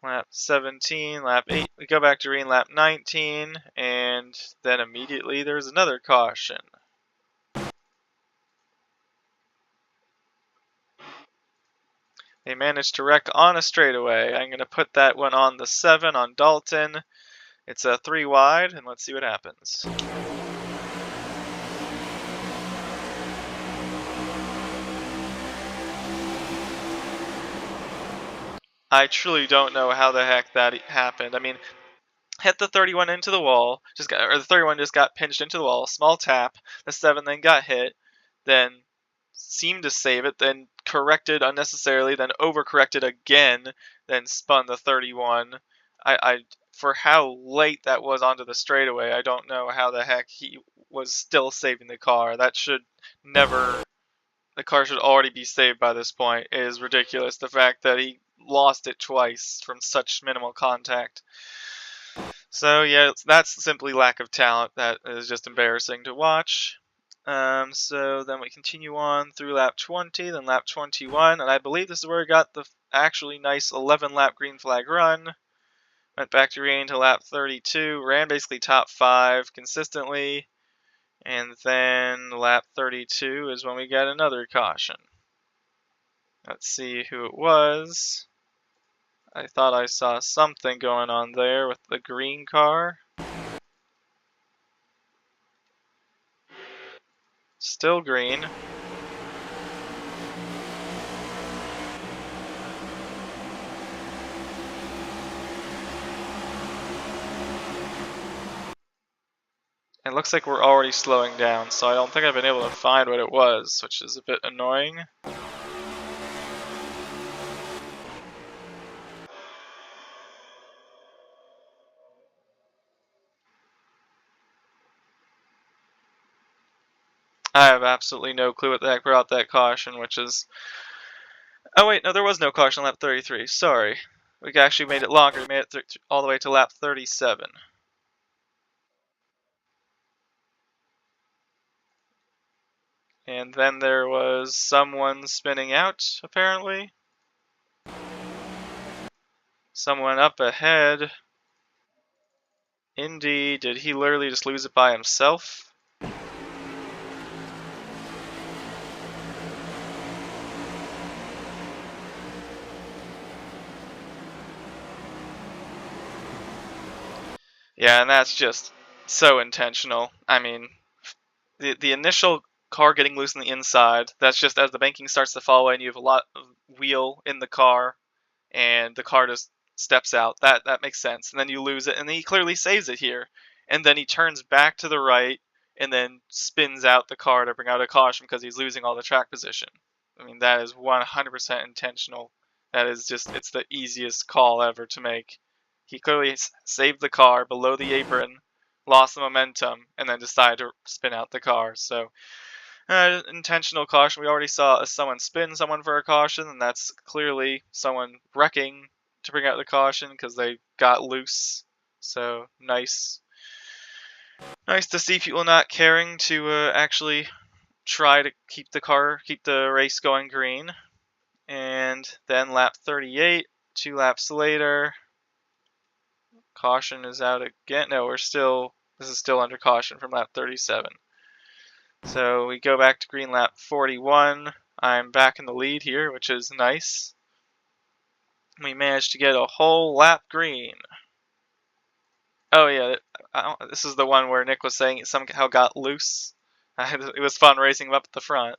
Lap 17, lap 8, we go back to green, lap 19, and then immediately there's another caution. They managed to wreck on a straightaway. I'm going to put that one on the 7 on Dalton. It's a 3 wide, and let's see what happens. I truly don't know how the heck that happened. I mean, hit the 31 into the wall, the 31 just got pinched into the wall, small tap, the 7 then got hit, then seemed to save it, then corrected unnecessarily, then overcorrected again, then spun the 31. I for how late that was onto the straightaway, I don't know how the heck he was still saving the car. That should never, the car should already be saved by this point. It is ridiculous, the fact that he lost it twice from such minimal contact. So yeah, that's simply lack of talent. That is just embarrassing to watch. So then we continue on through lap 20, then lap 21, and I believe this is where we got the actually nice 11-lap green flag run. Went back to green to lap 32, ran basically top 5 consistently, and then lap 32 is when we get another caution. Let's see who it was. I thought I saw something going on there with the green car. Still green. It looks like we're already slowing down, so I don't think I've been able to find what it was, which is a bit annoying. I have absolutely no clue what the heck brought that caution, which is... Oh wait, no, there was no caution on lap 33, sorry. We actually made it longer, we made it all the way to lap 37. And then there was someone spinning out, apparently. Someone up ahead. Indy, did he literally just lose it by himself? Yeah, and that's just so intentional. I mean, the initial car getting loose on the inside, that's just as the banking starts to fall away and you have a lot of wheel in the car and the car just steps out. That makes sense. And then you lose it, and then he clearly saves it here. And then he turns back to the right and then spins out the car to bring out a caution because he's losing all the track position. I mean, that is 100% intentional. That is just, it's the easiest call ever to make. He clearly saved the car below the apron, lost the momentum, and then decided to spin out the car. So, intentional caution. We already saw someone spin someone for a caution, and that's clearly someone wrecking to bring out the caution because they got loose. So, nice to see people not caring to actually try to keep the race going green. And then lap 38, 2 laps later, caution is out again. No, this is still under caution from lap 37. So we go back to green lap 41. I'm back in the lead here, which is nice. We managed to get a whole lap green. Oh yeah, this is the one where Nick was saying it somehow got loose. It was fun racing him up at the front.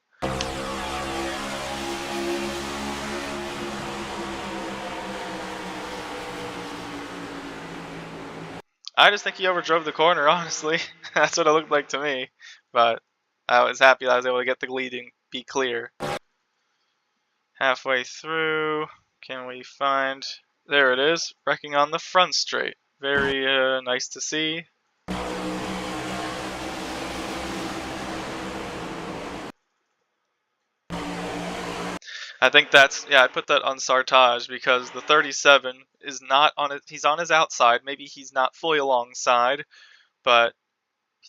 I just think he overdrove the corner, honestly. That's what it looked like to me. But I was happy that I was able to get the lead and be clear. Halfway through, can we find... There it is, wrecking on the front straight. Very nice to see. I think that's, yeah, I put that on Sartage because the 37 is not on it. He's on his outside. Maybe he's not fully alongside, but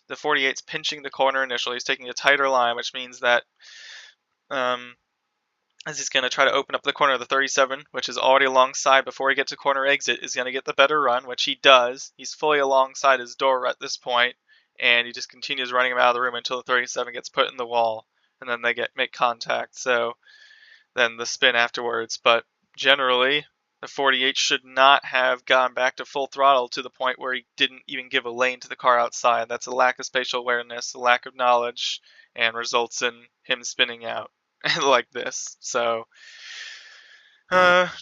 the 48's pinching the corner initially. He's taking a tighter line, which means that as he's going to try to open up the corner of the 37, which is already alongside before he gets to corner exit, is going to get the better run, which he does. He's fully alongside his door at this point, and he just continues running him out of the room until the 37 gets put in the wall, and then they make contact. So then the spin afterwards. But generally, the 48 should not have gone back to full throttle to the point where he didn't even give a lane to the car outside. That's a lack of spatial awareness, a lack of knowledge, and results in him spinning out like this. So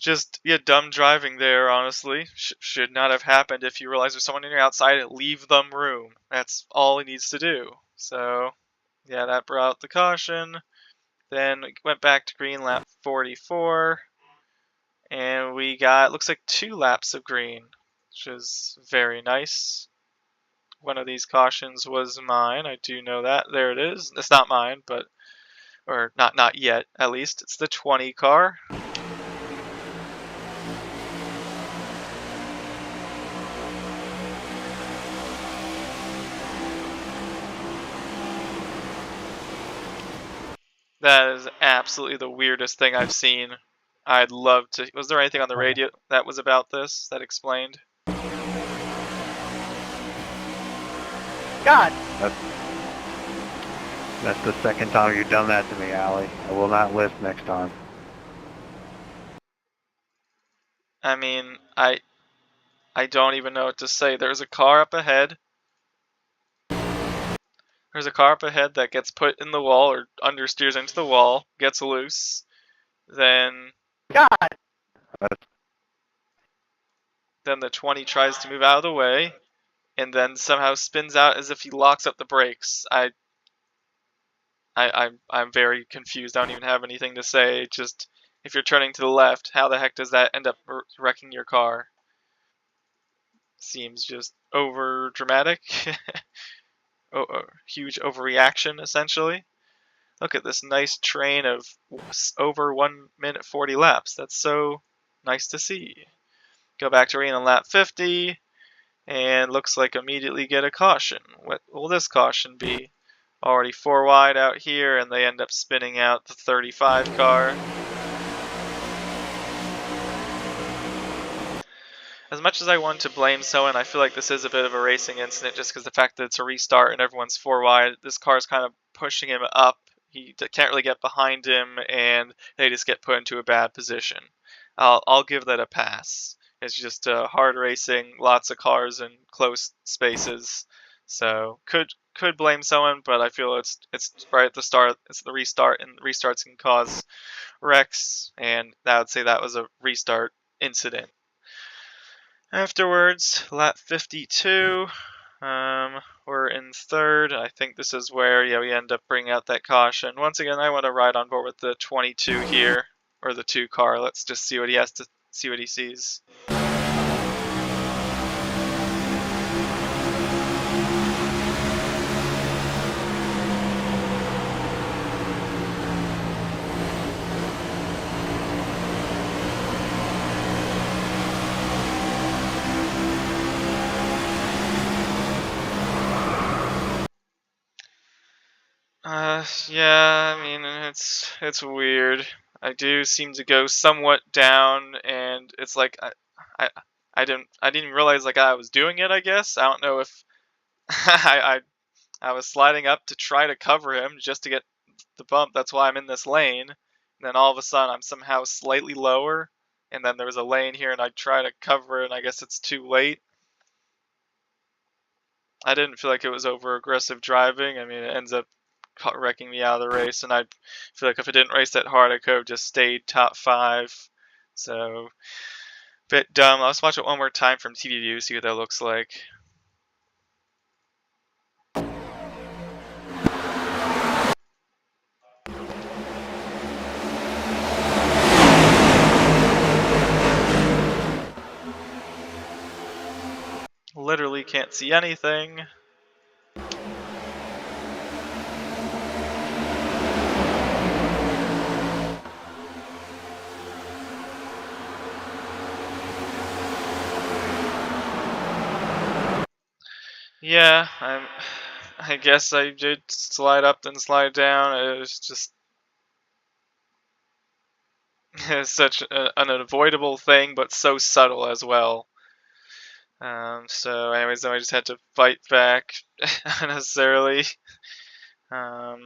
just dumb driving there, honestly. Should not have happened. If you realize there's someone in your outside, leave them room. That's all he needs to do. So yeah, that brought out the caution. Then we went back to green, lap 44, and we got, looks like 2 laps of green, which is very nice. One of these cautions was mine, I do know that. There it is. It's not mine, but, or not yet, at least. It's the 20 car. That is absolutely the weirdest thing I've seen. I'd love to... Was there anything on the radio that was about this, that explained? God! That's the second time you've done that to me, Allie. I will not list next time. I mean, I don't even know what to say. There's a car up ahead. There's a car up ahead that gets put in the wall or understeers into the wall, gets loose. Then the 20 tries to move out of the way, and then somehow spins out as if he locks up the brakes. I'm very confused. I don't even have anything to say. Just, if you're turning to the left, how the heck does that end up wrecking your car? Seems just over dramatic. Huge overreaction, essentially. Look at this nice train of over 1 minute 40 laps. That's so nice to see. Go back to green on lap 50, and looks like immediately get a caution. What will this caution be? Already 4 wide out here, and they end up spinning out the 35 car. As much as I want to blame someone, I feel like this is a bit of a racing incident just because the fact that it's a restart and everyone's 4 wide, this car is kind of pushing him up. He can't really get behind him, and they just get put into a bad position. I'll give that a pass. It's just hard racing, lots of cars in close spaces. So could blame someone, but I feel it's right at the start. It's the restart, and restarts can cause wrecks, and I would say that was a restart incident. Afterwards, lap 52, we're in 3rd. I think this is where we end up bringing out that caution. Once again, I want to ride on board with the 22 here, or the 2 car. Let's just see what he has to see what he sees. Yeah, I mean, it's weird. I do seem to go somewhat down, and it's like I didn't realize like I was doing it. I guess I don't know if I was sliding up to try to cover him just to get the bump. That's why I'm in this lane. And then all of a sudden I'm somehow slightly lower, and then there was a lane here, and I try to cover it, and I guess it's too late. I didn't feel like it was over aggressive driving. I mean, it ends up wrecking me out of the race, and I feel like if I didn't race that hard, I could have just stayed top 5. So, bit dumb. Let's watch it one more time from TV view, see what that looks like. Literally can't see anything. Yeah, I guess I did slide up then slide down. It was just such an unavoidable thing, but so subtle as well. So anyways, then I just had to fight back unnecessarily. Let's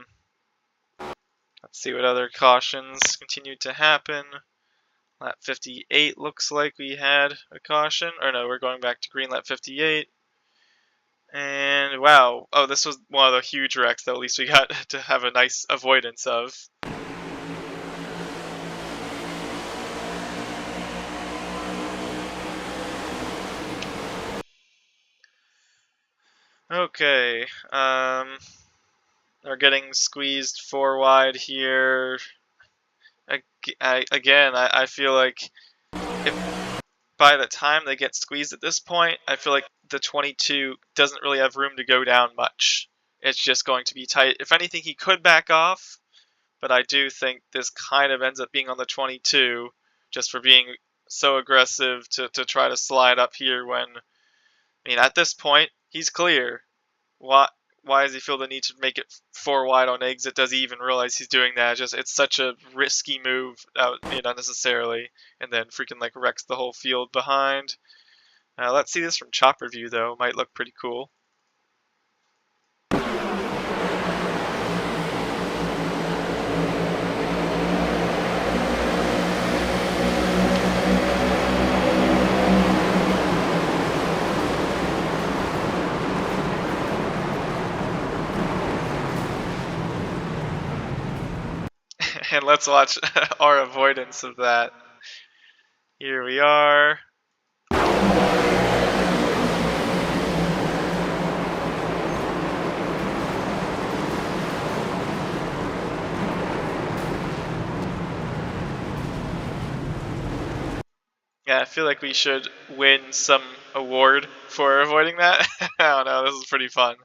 see what other cautions continued to happen. Lap 58 looks like we had a caution. Or no, we're going back to green lap 58. And wow, oh, this was one of the huge wrecks that at least we got to have a nice avoidance of. Okay, they're getting squeezed 4 wide here. Again, I feel like if by the time they get squeezed at this point, I feel like the 22 doesn't really have room to go down much. It's just going to be tight. If anything, he could back off, but I do think this kind of ends up being on the 22 just for being so aggressive to try to slide up here when, I mean, at this point, he's clear. Why does he feel the need to make it 4 wide on exit? Does he even realize he's doing that? Just it's such a risky move made unnecessarily, and then freaking like wrecks the whole field behind. Let's see this from chopper view though. Might look pretty cool. And let's watch our avoidance of that. Here we are. Yeah, I feel like we should win some award for avoiding that. I don't know, this is pretty fun.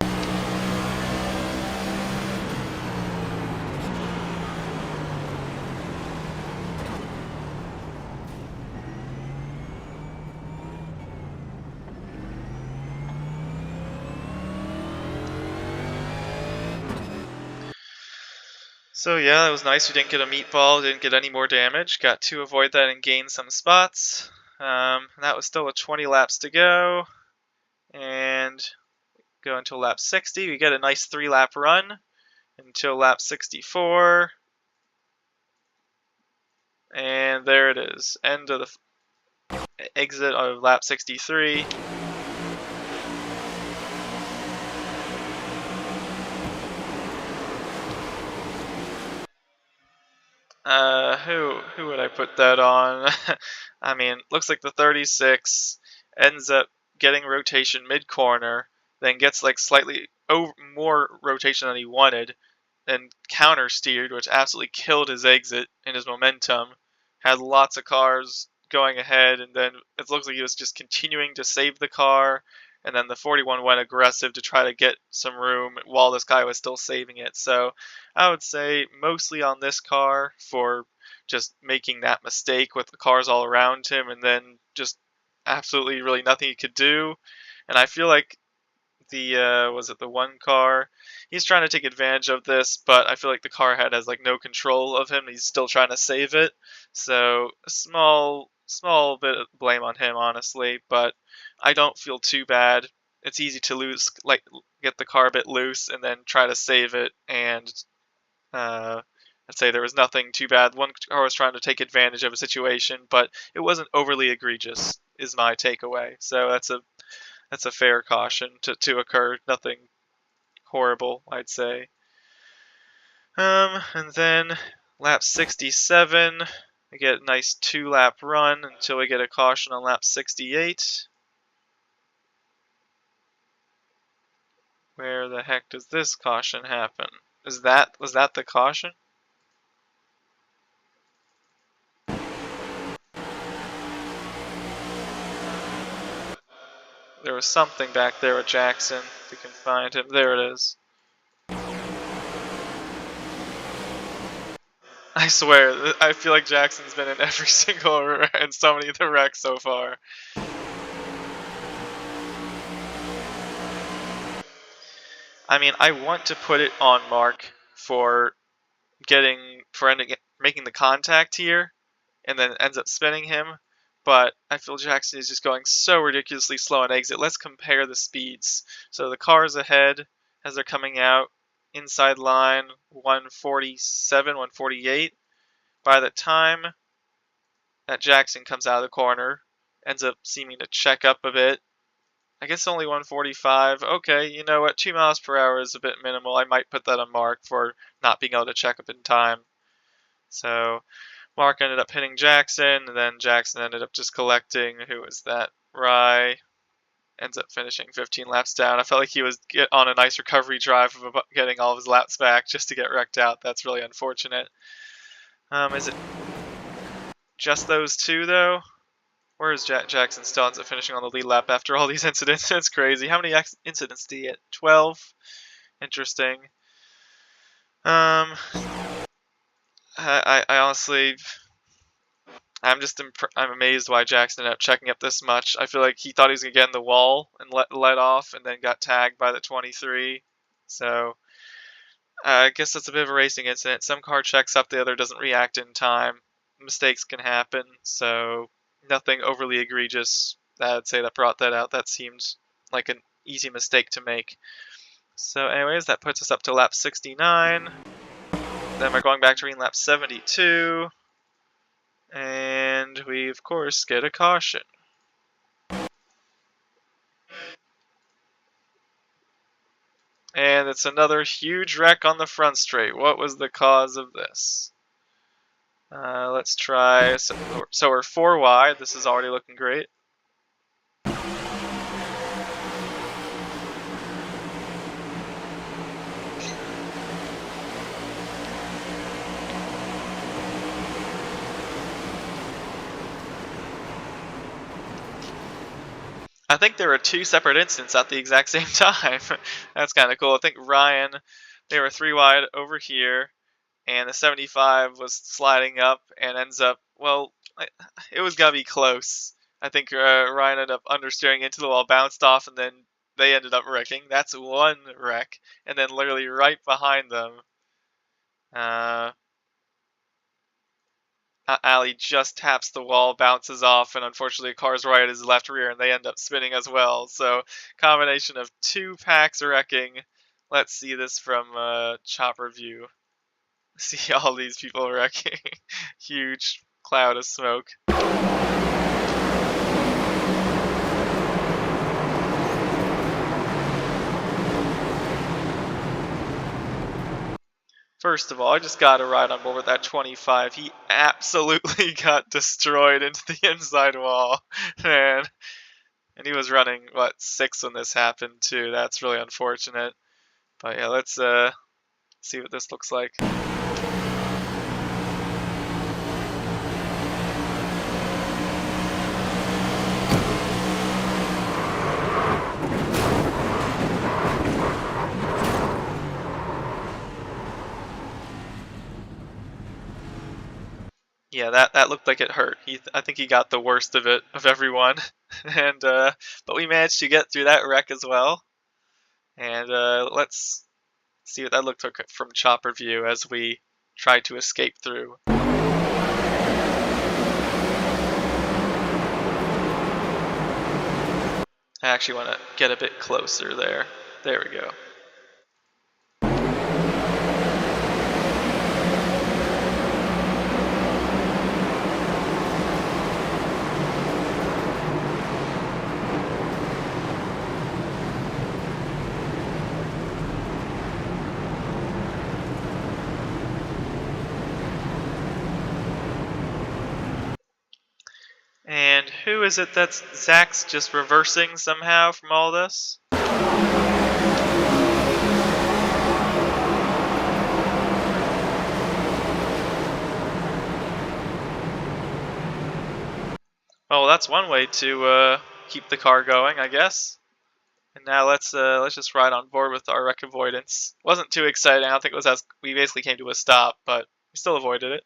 So yeah, it was nice. We didn't get a meatball, didn't get any more damage. Got to avoid that and gain some spots. That was still a 20 laps to go. And go until lap 60. We get a nice 3-lap run until lap 64. And there it is. End of the exit of lap 63. Who would I put that on? I mean, looks like the 36 ends up getting rotation mid-corner, then gets like slightly more rotation than he wanted, then counter-steered, which absolutely killed his exit and his momentum. Had lots of cars going ahead, and then it looks like he was just continuing to save the car, and then the 41 went aggressive to try to get some room while this guy was still saving it. So I would say mostly on this car for just making that mistake with the cars all around him, and then just absolutely really nothing he could do. And I feel like was it the one car? He's trying to take advantage of this, but I feel like the car head has like no control of him. He's still trying to save it. So a small bit of blame on him, honestly, but I don't feel too bad. It's easy to lose, like get the car a bit loose and then try to save it and I'd say there was nothing too bad. One car was trying to take advantage of a situation, but it wasn't overly egregious, is my takeaway. So that's a fair caution to occur. Nothing horrible, I'd say. And then lap 67, we get a nice 2-lap run until we get a caution on lap 68. Where the heck does this caution happen? Was that the caution? There was something back there with Jackson. If we can find him. There it is. I swear, I feel like Jackson's been in every single and so many of the wrecks so far. I mean, I want to put it on Mark for making the contact here, and then ends up spinning him. But I feel Jackson is just going so ridiculously slow on exit. Let's compare the speeds. So the cars ahead, as they're coming out, inside line 147, 148. By the time that Jackson comes out of the corner, ends up seeming to check up a bit. I guess only 145. Okay, you know what? 2 miles per hour is a bit minimal. I might put that on Mark for not being able to check up in time. So Mark ended up hitting Jackson, and then Jackson ended up just collecting. Who was that? Rye ends up finishing 15 laps down. I felt like he was on a nice recovery drive of getting all of his laps back just to get wrecked out. That's really unfortunate. Is it just those two, though? Where is Jackson still ends up finishing on the lead lap after all these incidents? That's crazy. How many incidents did he get? 12? Interesting. I honestly... I'm amazed why Jackson ended up checking up this much. I feel like he thought he was going to get in the wall and let off, and then got tagged by the 23. So I guess that's a bit of a racing incident. Some car checks up, the other doesn't react in time. Mistakes can happen, so nothing overly egregious. I'd say that brought that out. That seemed like an easy mistake to make. So anyways, that puts us up to lap 69. Then we're going back to lap 72. And we, of course, get a caution. And it's another huge wreck on the front straight. What was the cause of this? Let's try. So we're 4 wide. This is already looking great. I think there were 2 separate incidents at the exact same time. That's kind of cool. I think Ryan, they were 3 wide over here, and the 75 was sliding up and ends up, well, it was gotta be close. I think Ryan ended up understeering into the wall, bounced off, and then they ended up wrecking. That's 1 wreck. And then literally right behind them, Ali just taps the wall, bounces off, and unfortunately car's right at his left rear, and they end up spinning as well. So combination of 2 packs wrecking. Let's see this from chopper view. See all these people wrecking. Huge cloud of smoke. First of all, I just gotta ride on board with that 25. He absolutely got destroyed into the inside wall, man. And he was running, what, 6 when this happened, too. That's really unfortunate. But yeah, let's see what this looks like. Yeah, that looked like it hurt. I think he got the worst of it, of everyone. And but we managed to get through that wreck as well. And let's see what that looked like from chopper view as we try to escape through. I actually want to get a bit closer there. There we go. who is it that's Zach's just reversing somehow from all this? Well, that's one way to keep the car going, I guess. And now let's just ride on board with our wreck avoidance. Wasn't too exciting. I don't think it was as we basically came to a stop, but we still avoided it.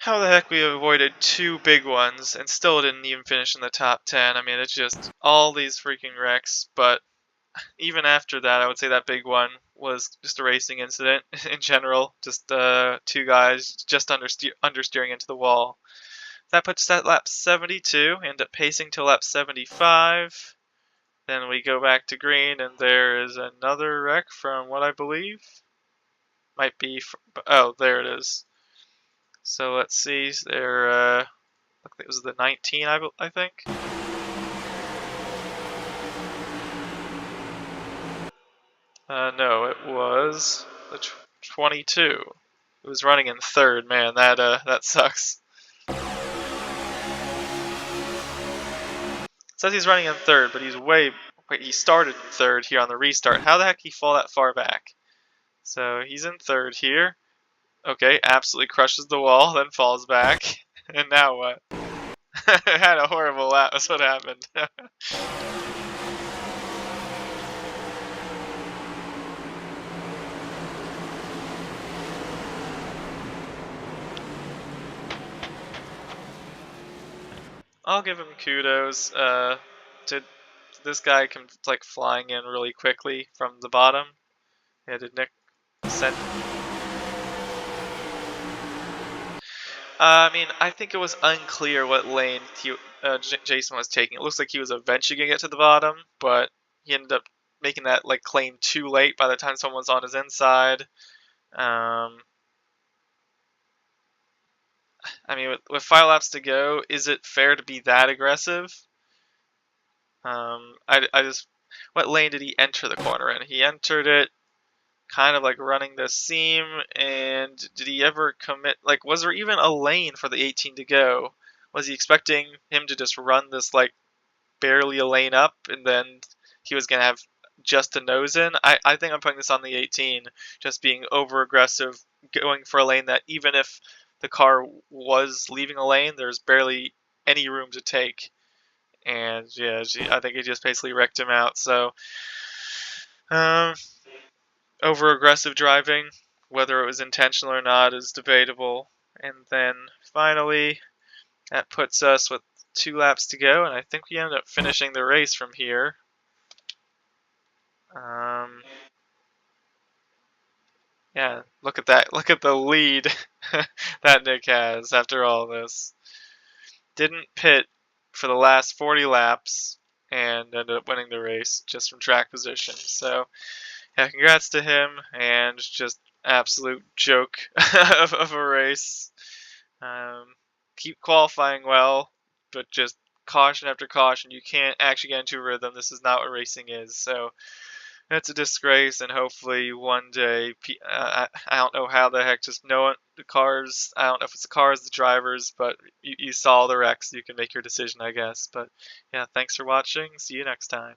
How the heck we avoided two big ones and still didn't even finish in the top 10. I mean, it's just all these freaking wrecks, but even after that, I would say that big one was just a racing incident in general. Just two guys just understeering into the wall. That puts us at lap 72, end up pacing till lap 75. Then we go back to green, and there is another wreck from what I believe might be. Oh, there it is. So let's see. There, it was the 19, I think. No, it was the 22. It was running in third. Man, that sucks. It says he's running in third, but wait, he started in third here on the restart. How the heck did he fall that far back? So he's in third here. Okay, absolutely crushes the wall, then falls back. And now what? Had a horrible lap, that's what happened. I'll give him kudos. To this guy like flying in really quickly from the bottom. Yeah, did Nick send? I mean, I think it was unclear what lane Jason was taking. It looks like he was eventually gonna get to the bottom, but he ended up making that like claim too late by the time someone was on his inside. I mean, with 5 laps to go, is it fair to be that aggressive? I just, what lane did he enter the corner in? He entered it kind of like running the seam, and did he ever commit, like, was there even a lane for the 18 to go? Was he expecting him to just run this like barely a lane up and then he was gonna have just a nose in? I think I'm putting this on the 18, just being over aggressive, going for a lane that even if the car was leaving a lane, there's barely any room to take. And yeah, I think he just basically wrecked him out. So over aggressive driving, whether it was intentional or not, is debatable. And then finally, that puts us with 2 laps to go, and I think we ended up finishing the race from here. Yeah, look at that. Look at the lead that Nick has after all this. Didn't pit for the last 40 laps and ended up winning the race just from track position. So yeah, congrats to him, and just absolute joke of a race. Keep qualifying well, but just caution after caution. You can't actually get into a rhythm. This is not what racing is. So that's a disgrace, and hopefully one day, I don't know how the heck, just knowing the cars, I don't know if it's the cars, the drivers, but you saw the wrecks, you can make your decision, I guess. But yeah, thanks for watching. See you next time.